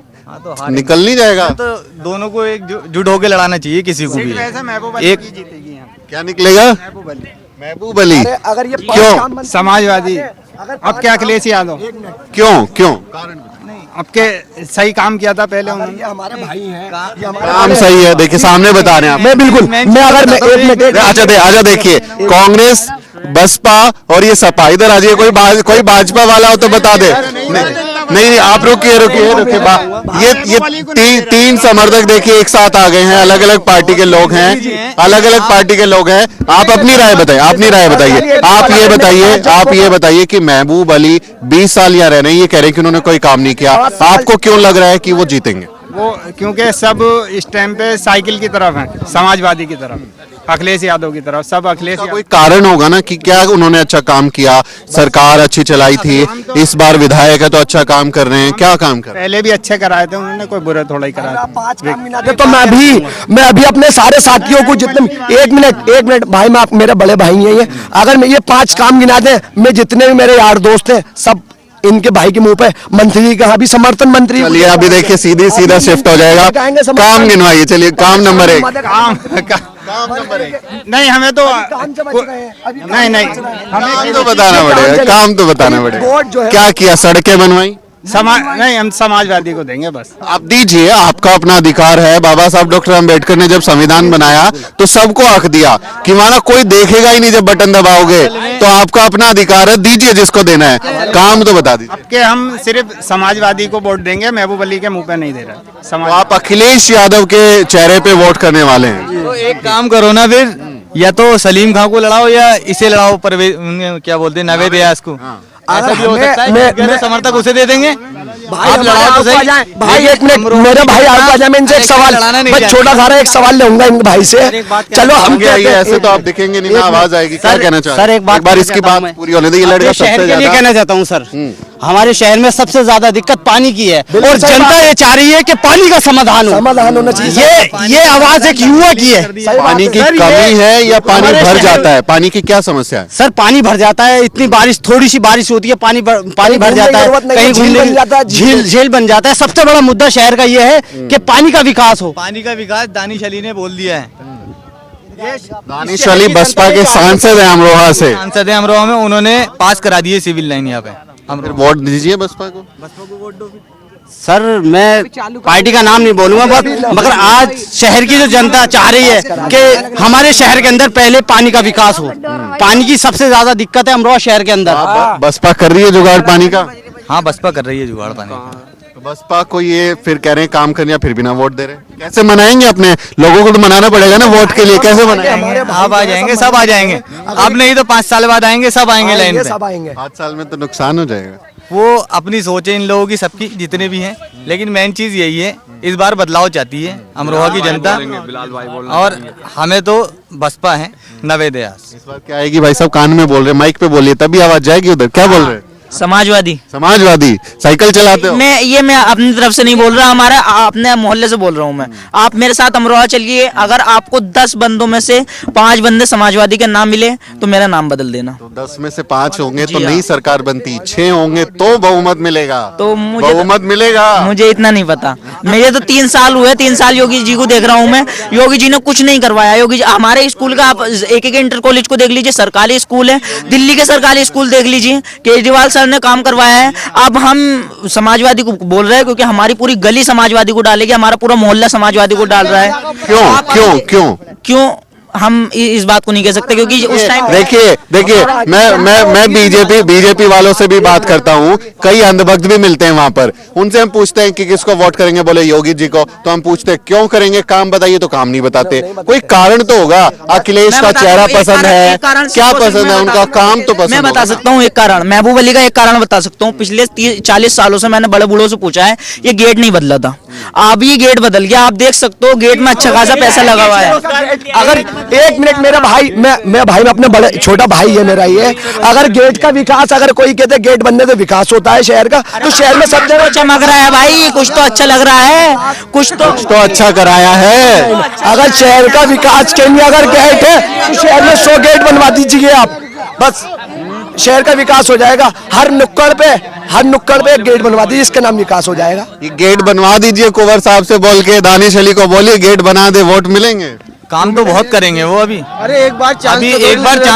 निकल नहीं जाएगा तो दोनों को एक जुट होके लड़ाना चाहिए किसी को भी। एक क्या निकलेगा? महबूब अली। अगर ये क्यों? समाजवादी। अब क्या अखिलेश यादव? क्यों क्यों? अब के सही काम किया था पहले उन्होंने। हमारे भाई हैं, काम सही है, देखिए सामने बता रहे हैं आप। मैं बिल्कुल मैं अगर मैं एक मिनट अच्छा देखिए, कांग्रेस, बसपा और ये सपा, इधर आ जाइए। कोई भाजपा वाला हो तो बता दे। नहीं आप रुकिए। ये तीन समर्थक देखिए एक साथ आ गए हैं, अलग अलग पार्टी के लोग हैं, आप अपनी राय बताइए। आप ये बताइए कि महबूब अली 20 साल यहाँ रह रहे हैं, ये कह रहे हैं कि उन्होंने कोई काम नहीं किया, आपको क्यों लग रहा है कि वो जीतेंगे? वो क्योंकि सब इस टाइम पे साइकिल की तरफ हैं, समाजवादी की तरफ, अखिलेश यादव की तरफ, सब अखिलेश कोई कारण होगा ना कि क्या उन्होंने अच्छा काम किया, सरकार अच्छी चलाई थी, इस बार विधायक है तो अच्छा काम कर रहे हैं, क्या काम कर रहे हैं? पहले भी अच्छे कराए थे उन्होंने, कोई बुरा थोड़ा ही कराया था। तो मैं अभी अपने सारे साथियों को जितने एक मिनट भाई, मैं मेरे बड़े भाई हैं ये, अगर मैं ये 5 काम गिना दे, मैं जितने भी मेरे यार दोस्त हैं सब इनके भाई के मुंह पे मंत्री का भी समर्थन मंत्री। चलिए अभी देखिए सीधा शिफ्ट हो जाएगा। काम गिनवाइए, चलिए काम नंबर 1। नहीं हमें तो नहीं काम तो बताना पड़ेगा। क्या किया? सड़कें बनवाई? नहीं हम समाजवादी को देंगे बस। आप दीजिए, आपका अपना अधिकार है। बाबा साहब डॉक्टर अंबेडकर ने जब संविधान बनाया तो सबको हक दिया कि माना कोई देखेगा ही नहीं जब बटन दबाओगे, तो आपका अपना अधिकार है, दीजिए जिसको देना है। काम तो बता दीजिए। कि हम सिर्फ समाजवादी को वोट देंगे, महबूब अली के मुंह पे नहीं दे रहे। तो आप अखिलेश यादव के चेहरे पे वोट करने वाले हैं? तो एक काम करो ना फिर, या तो सलीम खां को लड़ाओ या इसे लड़ाओ, क्या बोलते हैं नवेद यास को। ऐसा भी हो सकता है कि समर्थक उसे दे देंगे। आप लड़ाओ तो सही। भाई एक मिनट, मेरे भाई आपको आजा, मैं इनसे एक सवाल, मैं छोटा सारा एक सवाल लूंगा इन भाई से। चलो हम क्या, ऐसे तो आप दिखेंगे नहीं ना, आवाज आएगी। क्या कहना चाहते हैं? सर एक बार इसकी बात पूरी होने दीजिए। लड़का शहर के लिए कहना चाहता हूँ सर, हमारे शहर में सबसे ज्यादा दिक्कत पानी की है और जनता ये चाह रही है कि पानी का समाधान होना चाहिए। ये आवाज एक युवा की है। पानी की कमी है या पानी भर जाता है? पानी की क्या समस्या है? सर पानी भर जाता है, इतनी बारिश, थोड़ी सी बारिश होती है पानी भर जाता है, कहीं झील बन जाता है। सबसे बड़ा मुद्दा शहर का ये है कि पानी का विकास हो। पानी का विकास दानिश अली ने बोल दिया है। दानिश अली बसपा के सांसद हैं अमरोहा से। सांसद है अमरोहा में, उन्होंने पास करा दिए सिविल लाइन यहाँ पे। हम वोट दीजिए बसपा को। सर मैं पार्टी का नाम नहीं बोलूंगा, मगर आज शहर की जो जनता चाह रही है कि हमारे शहर के अंदर पहले पानी का विकास हो। पानी की सबसे ज्यादा दिक्कत है अमरोहा शहर के अंदर। बसपा कर रही है जुगाड़ पानी का? हाँ बसपा कर रही है जुगाड़ पानी का। तो बसपा को ये फिर कह रहे हैं काम करने, फिर भी ना वोट दे रहे, कैसे मनाएंगे? अपने लोगों को तो मनाना पड़ेगा ना वोट के लिए, कैसे मनाएंगे? आप आ जाएंगे, सब आ जाएंगे। अब नहीं तो 5 साल बाद आएंगे, सब आएंगे लाइन पे। 5 साल में तो नुकसान हो जाएगा। वो अपनी सोच है इन लोगों की, सबकी जितने भी हैं, लेकिन मेन चीज यही है, इस बार बदलाव चाहती है अमरोहा की जनता, और हमें तो बसपा है नवेद यास। इस बार क्या आएगी भाई साहब? कान में बोल रहे, माइक पे बोलिए तभी आवाज जाएगी उधर। क्या बोल रहे हैं? समाजवादी। साइकिल चलाते हो? मैं अपनी तरफ से नहीं बोल रहा, हमारे अपने मोहल्ले से बोल रहा हूँ मैं। आप मेरे साथ अमरोहा चलिए, अगर आपको 10 बंदों में से 5 बंदे समाजवादी के नाम मिले तो मेरा नाम बदल देना। तो 10 में से 5 होंगे तो नई सरकार बनती, 6 होंगे तो बहुमत मिलेगा। तो बहुमत मिलेगा। मुझे इतना नहीं पता। मुझे तो 3 साल हुए, 3 साल योगी जी को देख रहा हूँ मैं। योगी जी ने कुछ नहीं करवाया। योगी जी हमारे स्कूल का, आप एक इंटर कॉलेज को देख लीजिए, सरकारी स्कूल है। दिल्ली के सरकारी स्कूल देख लीजिए, केजरीवाल ने काम करवाया है। अब हम समाजवादी को बोल रहे हैं क्योंकि हमारी पूरी गली समाजवादी को डालेगी, हमारा पूरा मोहल्ला समाजवादी को डाल रहा है। क्यों? हम इस बात को नहीं कह सकते क्योंकि उस टाइम देखिए मैं बीजेपी वालों से भी बात करता हूँ, कई अंधभक्त भी मिलते हैं वहां पर, उनसे हम पूछते हैं कि किसको वोट करेंगे, बोले योगी जी को, तो हम पूछते हैं क्यों करेंगे, काम बताइए, तो काम नहीं बताते। कोई कारण तो होगा, अखिलेश का चेहरा पसंद है, क्या पसंद है उनका, काम तो पसंद। मैं बता सकता हूँ एक कारण, महबूब अली का एक कारण बता सकता हूँ। पिछले 40 सालों से मैंने बड़े बूढ़ों से पूछा है, ये गेट नहीं बदला था, अब ये गेट बदल गया। आप देख सकते हो गेट में अच्छा खासा पैसा लगा हुआ है। अगर एक मिनट, मेरा भाई, मैं भाई में अपने बड़े छोटा भाई है मेरा ये, अगर गेट का विकास, अगर कोई कहते गेट बनने से विकास होता है शहर का, तो शहर में सब जगह चमक रहा है भाई, कुछ तो अच्छा लग रहा है, कुछ तो अच्छा कराया है। अगर शहर का विकास के लिए अगर गेट है तो शहर में 100 गेट बनवा दीजिए आप, बस शहर का विकास हो जाएगा। हर नुक्कड़ पे एक गेट बनवा दीजिए, इसका नाम विकास हो जाएगा। ये गेट बनवा दीजिए, कुंवर साहब से बोल के, दानिश अली को बोलिए गेट बना दे, वोट मिलेंगे। काम तो बहुत करेंगे वो अभी। अरे एक बार चांस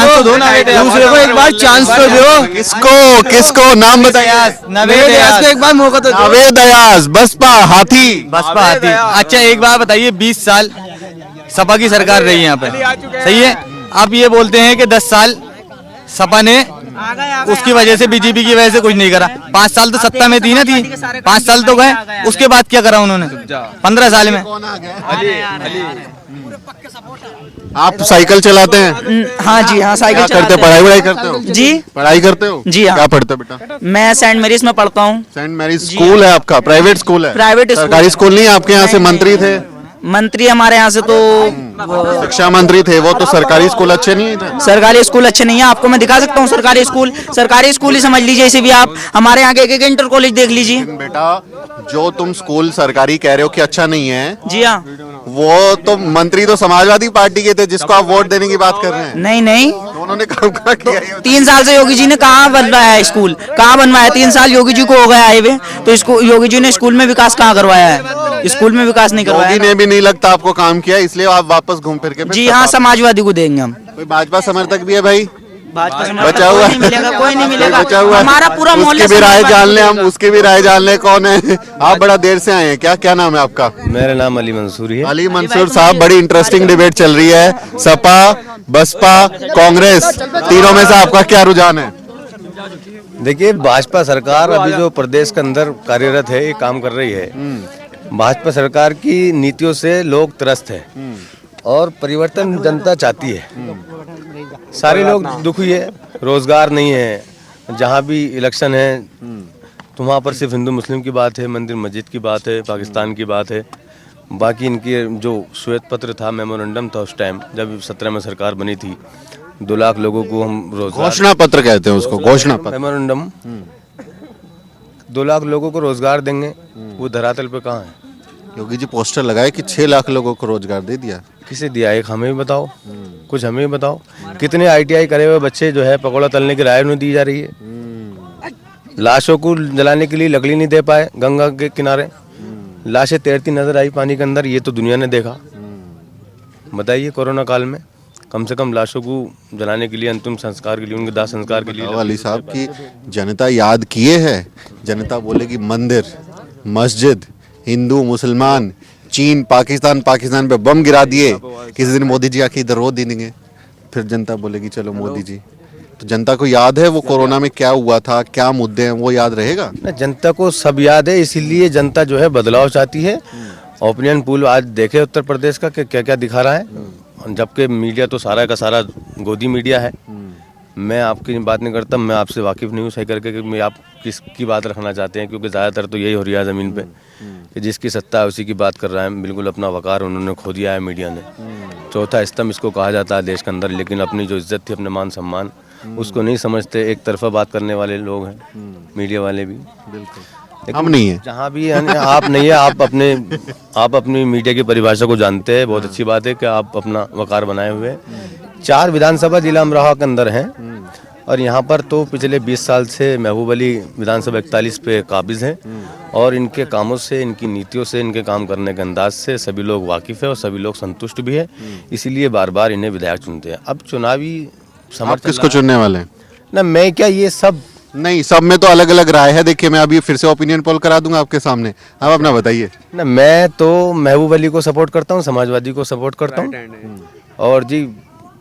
तो दो ना, दूसरे को एक बार चांस तो दो। किसको नाम बताइए? नवेद अयाज, एक बार मौका तो दो। नवेद अयाज, बसपा हाथी। अच्छा एक बार बताइए, 20 साल सपा की सरकार रही यहाँ पे, सही है। आप ये बोलते हैं कि 10 साल सपा ने उसकी वजह से, बीजेपी की वजह से कुछ नहीं करा। 5 साल तो सत्ता में थी ना, 5 साल तो गए, उसके बाद क्या करा उन्होंने 15 साल में? आप साइकिल चलाते हैं? हाँ जी, हाँ साइकिल करते, पढ़ाई करते हो जी? पढ़ाई करते हो जी हाँ। क्या पढ़ते हो बेटा? मैं सेंट मैरीज में पढ़ता हूँ। सेंट मैरीज स्कूल है आपका? प्राइवेट स्कूल है? Private school. सरकारी स्कूल नहीं है? आपके यहाँ से मंत्री थे? मंत्री हमारे यहाँ से तो शिक्षा मंत्री थे वो, तो सरकारी स्कूल अच्छे नहीं थे? सरकारी स्कूल अच्छे नहीं है। आपको मैं दिखा सकता हूँ सरकारी स्कूल ही समझ लीजिए इसे भी आप। हमारे यहाँ के एक इंटर कॉलेज देख लीजिए। बेटा जो तुम स्कूल सरकारी कह रहे हो कि अच्छा नहीं है, जी हाँ, वो तो मंत्री तो समाजवादी पार्टी के थे जिसको आप वोट देने की बात कर रहे हैं। नहीं तो उन्होंने काम कहाँ किया? 3 साल से योगी जी ने कहाँ बनवाया है स्कूल, कहाँ बनवाया? 3 साल योगी जी को हो गया आए हुए, तो योगी जी ने स्कूल में विकास कहाँ करवाया है? स्कूल में विकास नहीं करवाया। योगी ने भी नहीं लगता आपको काम किया, इसलिए आप वापस घूम फिर के? जी हाँ, समाजवादी को देंगे हम। कोई भाजपा समर्थक भी है भाई? बचा हुआ कोई नहीं मिलेगा, बचा हुआ हमारा पूरा मोहल्ला। उसकी भी राय जान ले हम, उसकी भी राय जान ले। कौन है आप? बड़ा देर से आए हैं, क्या नाम है आपका? मेरा नाम अली मंसूर है। अली मंसूर साहब, बड़ी इंटरेस्टिंग डिबेट चल रही है, सपा, बसपा, कांग्रेस, तीनों में से आपका क्या रुझान है? देखिए, भाजपा सरकार अभी जो प्रदेश के अंदर कार्यरत है, ये काम कर रही है। भाजपा सरकार की नीतियों से लोग त्रस्त है और परिवर्तन जनता चाहती है। सारे लोग दुखी है, रोजगार नहीं है, जहाँ भी इलेक्शन है तो वहाँ पर सिर्फ हिंदू मुस्लिम की बात है, मंदिर मस्जिद की बात है, पाकिस्तान की बात है। बाकी इनकी जो श्वेत पत्र था, मेमोरेंडम था, उस टाइम जब 17 में सरकार बनी थी, 2 लाख लोगों को हम रोजगार, घोषणा पत्र कहते हैं उसको, घोषणा पत्र, मेमोरेंडम, 2 लाख लोगों को रोजगार देंगे, वो धरातल पे कहाँ है? योगी जी पोस्टर लगाए कि 6 लाख लोगों को रोजगार दे दिया। किसे दिया? एक हमें भी बताओ, कुछ हमें भी बताओ। कितने ITI करे हुए बच्चे जो है पकौड़ा तलने की राय उन्हें दी जा रही है। लाशों को जलाने के लिए लकड़ी नहीं दे पाए गंगा के किनारे, लाशें तैरती नजर आई पानी के अंदर, ये तो दुनिया ने देखा। बताइए, कोरोना काल में कम से कम लाशों को जलाने के लिए, अंतिम संस्कार के लिए, उनके दाह संस्कार के लिए। अली साहब की जनता याद किए है, जनता बोलेगी मंदिर, मस्जिद, हिंदू, मुसलमान, चीन, पाकिस्तान पे बम गिरा दिए, किसी दिन मोदी जी आके इधर रो देंगे, फिर जनता बोलेगी चलो मोदी जी। तो जनता को याद है वो कोरोना में क्या हुआ था, क्या मुद्दे हैं, वो याद रहेगा। जनता को सब याद है, इसीलिए जनता जो है बदलाव चाहती है। ओपिनियन पोल आज देखे उत्तर प्रदेश का क्या क्या दिखा रहा है, जबकि मीडिया तो सारा का सारा गोदी मीडिया है। मैं आपकी बात नहीं करता, मैं आपसे वाकिफ नहीं हूँ सही करके कि मैं आप किसकी बात रखना चाहते हैं, क्योंकि ज़्यादातर तो यही हो रही है ज़मीन पे कि जिसकी सत्ता है उसी की बात कर रहा है। बिल्कुल अपना वकार उन्होंने खो दिया है मीडिया ने। चौथा स्तंभ इसको कहा जाता है देश के अंदर, लेकिन अपनी जो इज्जत थी, अपने मान सम्मान, उसको नहीं समझते। एक तरफा बात करने वाले लोग हैं मीडिया वाले भी। बिल्कुल हम नहीं है, जहाँ भी आप नहीं है, आप अपनी मीडिया की परिभाषा को जानते हैं। बहुत अच्छी बात है कि आप अपना वकार बनाए हुए 4 विधानसभा जिला अमरोहा के अंदर हैं और यहाँ पर तो पिछले 20 साल से महबूब अली विधानसभा 41 पे काबिज हैं और इनके कामों से, इनकी नीतियों से, इनके काम करने के अंदाज से सभी लोग वाकिफ़ है और सभी लोग संतुष्ट भी है। इसीलिए बार बार इन्हें विधायक चुनते हैं। अब चुनावी समर्थन किसको चुनने वाले हैं? ना मैं क्या, ये सब नहीं, सब में तो अलग अलग राय है। देखिए मैं अभी फिर से ओपिनियन पोल करा दूंगा आपके सामने, आप अपना बताइए। ना मैं तो महबूब अली को सपोर्ट करता हूँ, समाजवादी को सपोर्ट करता हूँ। और जी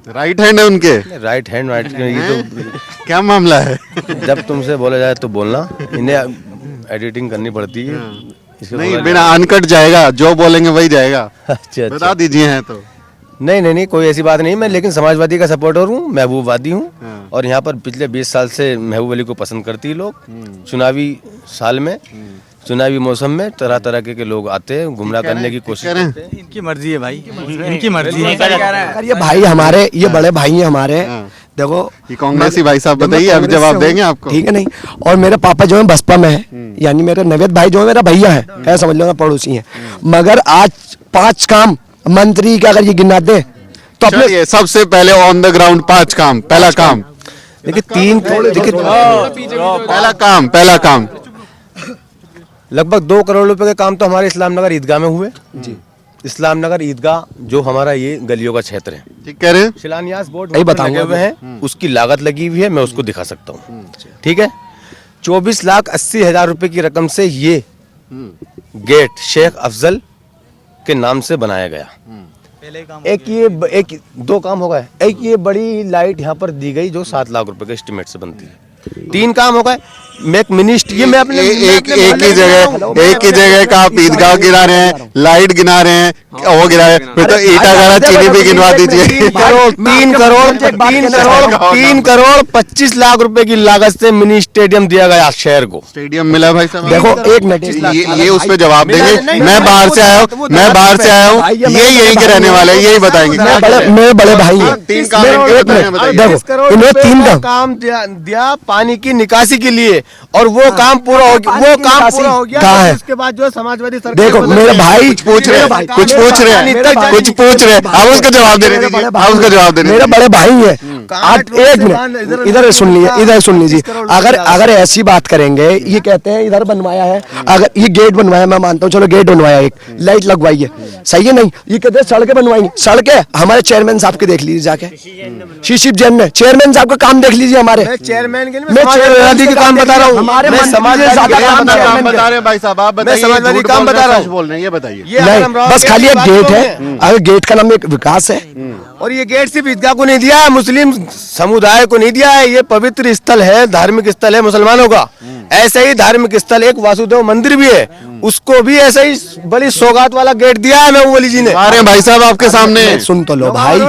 राइट हैंड है उनके? राइट हैंड ये तो क्या मामला है? जब तुमसे बोला जाए तो बोलना, इन्हें एडिटिंग करनी पड़ती है। इसके नहीं, बोला बिना अनकट जाएगा, जो बोलेंगे वही जाएगा। अच्छा बता दीजिए हैं तो। नहीं कोई ऐसी बात नहीं। मैं लेकिन समाजवादी का सपोर्टर हूँ, महबूबवादी हूँ। और यहाँ पर पिछले 20 साल से महबूब अली को पसंद करती है लोग। चुनावी साल में, चुनावी मौसम में तरह तरह के लोग आते हैं, गुमराह करने की कोशिश करते हैं। इनकी मर्जी है भाई, इनकी मर्जी है। अगर ये भाई हमारे, ये बड़े भाई हैं हमारे, देखो ये कांग्रेसी भाई साहब बताइए, अभी जवाब देंगे आपको। ठीक है नहीं, और मेरे पापा जो है बसपा में है, यानी मेरे नवेद भाई जो है मेरा भैया है, ऐसा समझ लो, पड़ोसी हैं। मगर आज 5 काम मंत्री के अगर ये गिना दे तो अपने चलिए, सबसे पहले ऑन द ग्राउंड 5 काम। पहला काम देखिए, पहला काम लगभग 2 करोड़ रुपए के काम तो हमारे इस्लाम नगर ईदगाह में हुए जी। इस्लाम नगर ईदगाह जो हमारा ये गलियों का क्षेत्र है, ठीक कह रहे हैं। शिलान्यास बोर्ड लगे हुए हैं, उसकी लागत लगी हुई है, मैं उसको दिखा सकता हूँ। ठीक है, 24,80,000 रुपए की रकम से ये गेट शेख अफजल के नाम से बनाया गया। एक 2 काम हो गए। एक ये बड़ी लाइट यहाँ पर दी गई जो 7 लाख रुपए के एस्टिमेट से बनती है। 3 काम हो गए। ये मैं अपने एक ही जगह का आप ईदगाह गिरा रहे हैं, लाइट गिना रहे हैं, वो गिरा रहे हैं, फिर तो ईटा गाड़ा चीनी भी गिनवा दीजिए। 3 करोड़ 25 लाख रुपए की लागत से मिनी स्टेडियम दिया गया शहर को। स्टेडियम मिला भाई साहब? देखो एक मिनट, ये उस पर जवाब देंगे। मैं बाहर से आया हूँ, ये यहीं के रहने वाले हैं, यही बताएंगे। मेरे बड़े भाई हैं। 3 काम देखो, इन्हें 3 काम दिया पानी की निकासी के लिए, और वो काम पूरा हो गया। कहाँ है? उसके बाद जो समाजवादी सरकार, देखो मेरे भाई कुछ पूछ रहे हैं, आप उसका जवाब दे रहे हैं, आप उसका जवाब दे रहे हैं। मेरे बड़े भाई हैं। आज एक मिनट इधर सुन लीजिए। अगर ऐसी बात करेंगे, ये कहते हैं इधर बनवाया है, अगर ये गेट बनवाया, मैं मानता हूँ, चलो गेट बनवाया, एक लाइट लगवाई है, सही है नहीं? ये कहते हैं सड़कें बनवाई, सड़कें हमारे चेयरमैन साहब के देख लीजिए जाके, शिशिप जैन ने चेयरमैन साहब का काम देख लीजिए हमारे। चेयरमैन के के काम बता रहा हूँ, हमारे मैं समाजवादी काम बता रहे हैं भाई साहब, आप बताइए। समाजवादी काम बता रहा हूँ, बोल रहे हैं, ये बताइए। नहीं, बस खाली एक गेट है। अगर गेट का नाम एक विकास है, और ये गेट सिर्फ ईदगाह को नहीं दिया है, मुस्लिम समुदाय को नहीं दिया है, ये पवित्र स्थल है, धार्मिक स्थल है मुसलमानों का। ऐसे ही धार्मिक स्थल एक वासुदेव मंदिर भी है, उसको भी ऐसे ही बड़ी सौगात वाला गेट दिया है महबूब अली जी ने। अरे भाई साहब आपके सामने सुन तो लो भाई,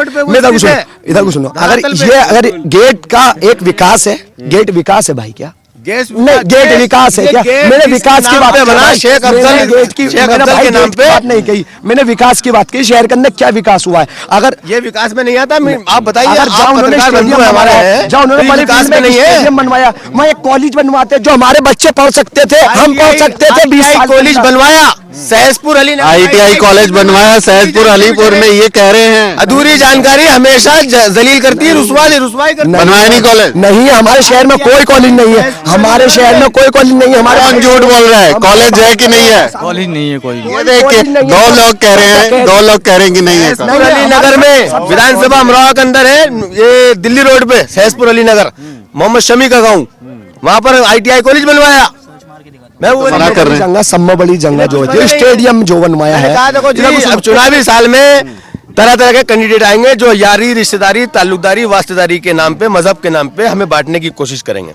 इधर को सुनो। अगर गेट का एक विकास है, गेट विकास है भाई, क्या गेट विकास है क्या? मैंने विकास की बात बना, शेख अफजल गेट की के नाम पे बात नहीं कही, मैंने विकास की बात की। शहर के अंदर क्या विकास हुआ है? अगर ये विकास में नहीं आता, आप बताइए। अगर जहाँ उन्होंने स्टेडियम बनवाया, वहाँ एक कॉलेज बनवाते जो हमारे बच्चे पढ़ सकते थे, हम पढ़ सकते थे। 20 साल कॉलेज बनवाया, सहसपुर अली ITI कॉलेज बनवाया सहसपुर अलीपुर में, ये कह रहे हैं। अधूरी जानकारी हमेशा जलील करती है, रुसवाई करती है। बनवाया नहीं कॉलेज? नहीं, हमारे शहर में कोई कॉलेज नहीं है, हमारे शहर में कोई कॉलेज नहीं है। हमारे कौन झूठ बोल रहा है? कॉलेज है कि नहीं है? कॉलेज नहीं है कोई। ये देखिए, 2 लोग कह रहे हैं, 2 लोग कह रहे हैं कि नहीं है। सहसपुर अली नगर में विधानसभा अमरोहा के अंदर है, ये दिल्ली रोड पे सहसपुर अली नगर, मोहम्मद शमी का गाँव, वहाँ पर ITI कॉलेज बनवाया। मैं वो कर रहे जंगा सम्मा बड़ी जंगा जो है स्टेडियम जो बनवाया है। अब चुनावी साल में तरह तरह के कैंडिडेट आएंगे जो यारी, रिश्तेदारी, ताल्लुकदारी, वास्तेदारी के नाम पे, मजहब के नाम पे हमें बांटने की कोशिश करेंगे।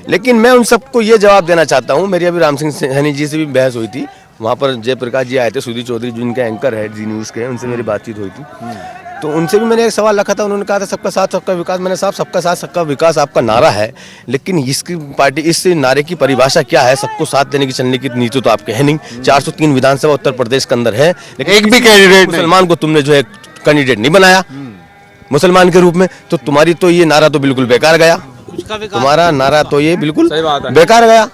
लेकिन मैं उन सबको ये जवाब देना चाहता हूँ। मेरी अभी राम सिंह सैनी जी से भी बहस हुई थी, वहाँ पर जयप्रकाश जी आए थे, सुधीर चौधरी जिनके एंकर है जी न्यूज़ के, उनसे मेरी बातचीत हुई थी। तो उनसे भी मैंने एक सवाल रखा था, उन्होंने कहा था सबका साथ सबका विकास। मैंने साहब सबका साथ सबका विकास आपका नारा है, लेकिन इसकी पार्टी इस नारे की परिभाषा क्या है? सबको साथ देने की चलने की नीति तो आपके है नहीं। 403 विधानसभा उत्तर प्रदेश के अंदर है, लेकिन एक भी कैंडिडेट मुसलमान को तुमने जो है कैंडिडेट नहीं बनाया मुसलमान के रूप में, तो तुम्हारी तो ये नारा तो बिल्कुल बेकार गया। तुम्हारा नारा तो ये बिल्कुल बेकार गया।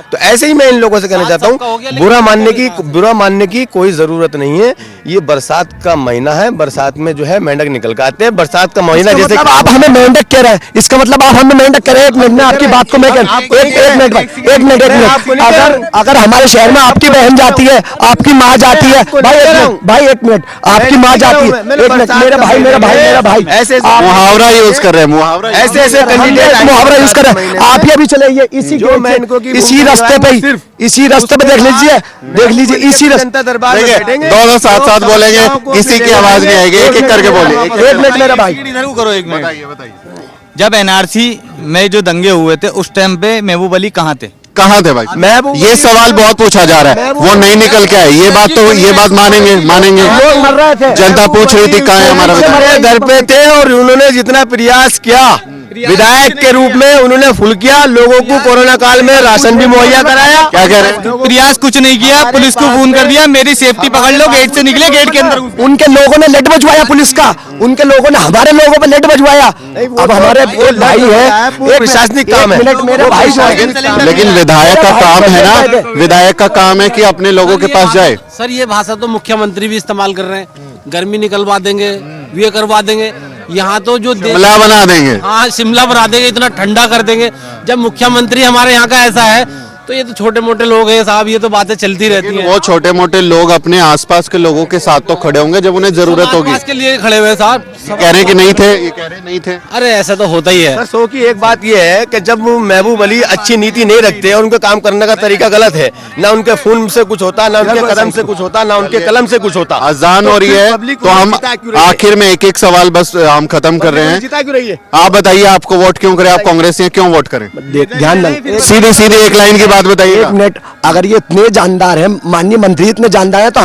तो ऐसे ही मैं इन लोगों से कहना चाहता हूँ, बुरा मानने की कोई जरूरत नहीं है। ये बरसात का महीना है, बरसात में जो है मेंढक निकल के आते हैं। बरसात का महीना जैसे आप हमें मेंढक कह रहे हैं, इसका मतलब आप हमें मेंढक कह रहे हैं। एक मिनट में आपकी बात को मैं एक मिनट अगर हमारे शहर में आपकी बहन जाती है, आपकी माँ जाती है, भाई एक मिनट, आपकी माँ जाती है, एक मिनट, मेरा भाई ऐसे मुहावरा यूज कर रहे हैं, मुहावरा ऐसे कैंडिडेट मुहावरा यूज कर रहे हैं। आप ये भी चले इसी रास्ते पे ही, इसी रास्ते पे देख लीजिए इसी रास्ते दरबार में बैठेंगे, दोनों साथ साथ बोलेंगे, किसी की आवाज नहीं आएगी, एक एक करके बोलिए। एक मिनट मेरा भाई, इधर करो एक मिनट। बताइए। जब एनआरसी में जो दंगे हुए थे उस टाइम पे महबूब अली कहाँ थे? कहाँ थे भाई? ये सवाल बहुत पूछा जा रहा है, वो नहीं निकल के आए। ये बात मानेंगे। लोग मर रहे थे, जनता पूछ रही थी कहाँ है हमारा विधायक? घर पे थे और उन्होंने जितना प्रयास किया विधायक के रूप में उन्होंने फुल किया, लोगों को कोरोना काल में राशन भी मुहैया कराया। क्या कह रहे हैं? प्रयास कुछ नहीं किया, पुलिस को फोन कर दिया, मेरी सेफ्टी पकड़ लो, गेट से निकले, गेट के अंदर उनके लोगों ने लेट बजवाया पुलिस का, उनके लोगों ने हमारे लोगों पे लेट बजवाया। अब हमारे एक भाई है, एक प्रशासनिक काम है, मिनट मेरे भाई जो है, लेकिन विधायक का काम है ना, विधायक का काम है कि अपने लोगों के पास जाए। सर ये भाषा तो मुख्यमंत्री भी इस्तेमाल कर रहे हैं, गर्मी निकलवा देंगे, ये करवा देंगे। यहाँ तो जो शिमला बना देंगे। हाँ शिमला बना देंगे, इतना ठंडा कर देंगे। जब मुख्यमंत्री हमारे यहाँ का ऐसा है तो ये तो छोटे मोटे लोग हैं साहब, ये तो बातें चलती रहती हैं। वो छोटे मोटे लोग अपने आसपास के लोगों के साथ तो खड़े होंगे जब उन्हें जरूरत होगी। आसपास के लिए खड़े हुए साहब, कह रहे कि नहीं थे, ये कह रहे नहीं थे। अरे ऐसा तो होता ही है सर। सो की एक बात ये है कि जब महबूब अली अच्छी नीति नहीं रखते और उनका काम करने का तरीका गलत है, ना उनके खून से कुछ होता, ना उनके कदम से कुछ होता, ना उनके कलम से कुछ होता। अजान हो रही है तो हम आखिर में एक सवाल बस हम खत्म कर रहे हैं। जीता क्यों रही है? आप बताइए, आपको वोट क्यों करें? आप कांग्रेस हैं, क्यों वोट करें? ध्यान दें, सीधे एक लाइन की बात बताइए। एक मिनट, अगर ये इतने जानदार हैं, माननीय मंत्री इतने जानदार हैं, तो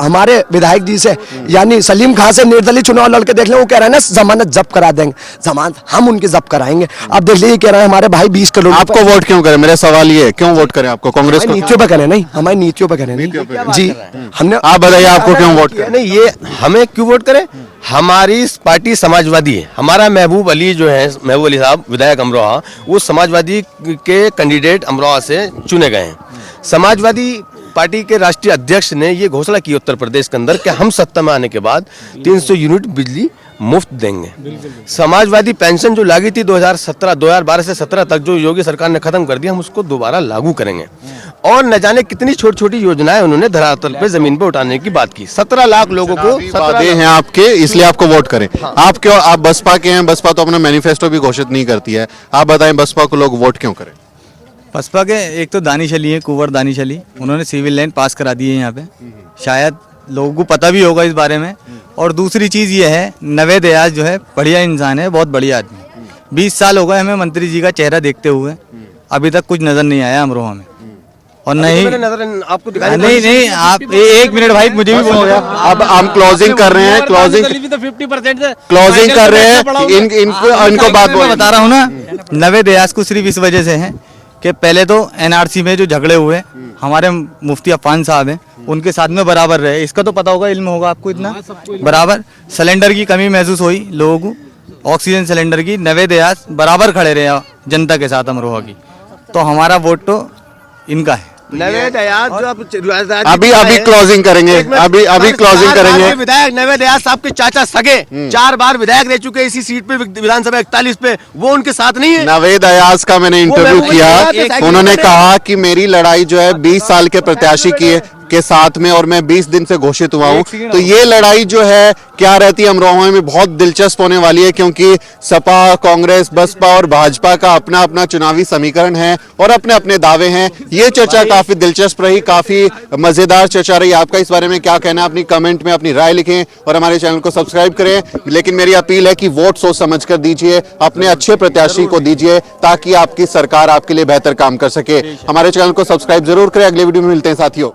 हमारे विधायक जी से यानी सलीम खान से निर्दलीय चुनाव लड़के देख लें, वो कह रहे हैं ना जमानत जब्त करा देंगे, जमानत हम उनकी जब्त कराएंगे। अब देख लीजिए कह रहे हैं हमारे भाई 20 करोड़। आपको वोट क्यों करें? मेरा सवाल ये है, क्यों वोट करें आपको? कांग्रेस को नीतियों पे करें, नहीं हमारी नीतियों पे करें जी। हमने, आप बताइए आपको क्यों वोट करें? नहीं, ये हमें क्यों वोट करें? हमारी पार्टी समाजवादी है। हमारा महबूब अली जो है, महबूब अली साहब विधायक अमरोहा, वो समाजवादी के कैंडिडेट अमरोहा से चुने गए हैं। समाजवादी पार्टी के राष्ट्रीय अध्यक्ष ने ये घोषणा की उत्तर प्रदेश के अंदर कि हम सत्ता में आने के बाद 300 यूनिट बिजली मुफ्त देंगे। समाजवादी पेंशन जो लागू थी 2012 से 17 तक, जो योगी सरकार ने खत्म कर दिया, हम उसको दोबारा लागू करेंगे। और न जाने कितनी छोटी छोटी योजनाएं उन्होंने धरातल पे जमीन पे उठाने की बात की। 17 लाख लोगों को वादे हैं आपके, इसलिए आपको वोट करें। आप क्यों? आप बसपा के हैं, बसपा तो अपना मैनिफेस्टो भी घोषित नहीं करती है। आप बताएं बसपा को लोग वोट क्यों करें? बसपा के एक तो दानिश अली है, कुंवर दानिश अली, उन्होंने सिविल लाइन पास करा दी है यहाँ पे, शायद लोगों को पता भी होगा इस बारे में। और दूसरी चीज़ ये है, नवेद एयाज जो है बढ़िया इंसान है, बहुत बढ़िया आदमी। 20 साल हो गए हमें मंत्री जी का चेहरा देखते हुए, अभी तक कुछ नजर नहीं आया अमरोहा में। और नहीं आपको नहीं आप एक मिनट भाई, मुझे भी बोलो। अब हम क्लोजिंग कर रहे हैं, क्लोजिंग कर रहे हैं। इनको बात बता रहा हूँ ना, नवेद एयाज को सिर्फ इस वजह से है कि पहले तो एनआरसी में जो झगड़े हुए, हमारे मुफ्ती अफान साहब हैं, उनके साथ में बराबर रहे। इसका तो पता होगा, इल्म होगा आपको इतना। बराबर सिलेंडर की कमी महसूस हुई लोगों को, ऑक्सीजन सिलेंडर की, नवेद एयाज बराबर खड़े रहे जनता के साथ अमरोहा की। तो हमारा वोट तो इनका है। नवेद एयाज जो अभी क्लोजिंग करेंगे, अभी क्लोजिंग करेंगे। विधायक नवेद एयाज साहब के चाचा सगे 4 बार विधायक रह चुके इसी सीट पे, विधानसभा 41 पे, वो उनके साथ नहीं है। नवेद एयाज का मैंने इंटरव्यू किया, उन्होंने कहा कि मेरी लड़ाई जो है 20 साल के प्रत्याशी की के साथ में, और मैं 20 दिन से घोषित हुआ हूं। तो ये लड़ाई जो है क्या रहती है अमरोहा में, बहुत दिलचस्प होने वाली है, क्योंकि सपा, कांग्रेस, बसपा और भाजपा का अपना अपना चुनावी समीकरण है और अपने अपने दावे हैं। ये चर्चा काफी दिलचस्प रही, काफी मजेदार चर्चा रही। आपका इस बारे में क्या कहना है? अपनी कमेंट में अपनी राय लिखें और हमारे चैनल को सब्सक्राइब करें। लेकिन मेरी अपील है कि वोट सोच समझ कर दीजिए, अपने अच्छे प्रत्याशी को दीजिए, ताकि आपकी सरकार आपके लिए बेहतर काम कर सके। हमारे चैनल को सब्सक्राइब जरूर करें। अगले वीडियो में मिलते हैं साथियों।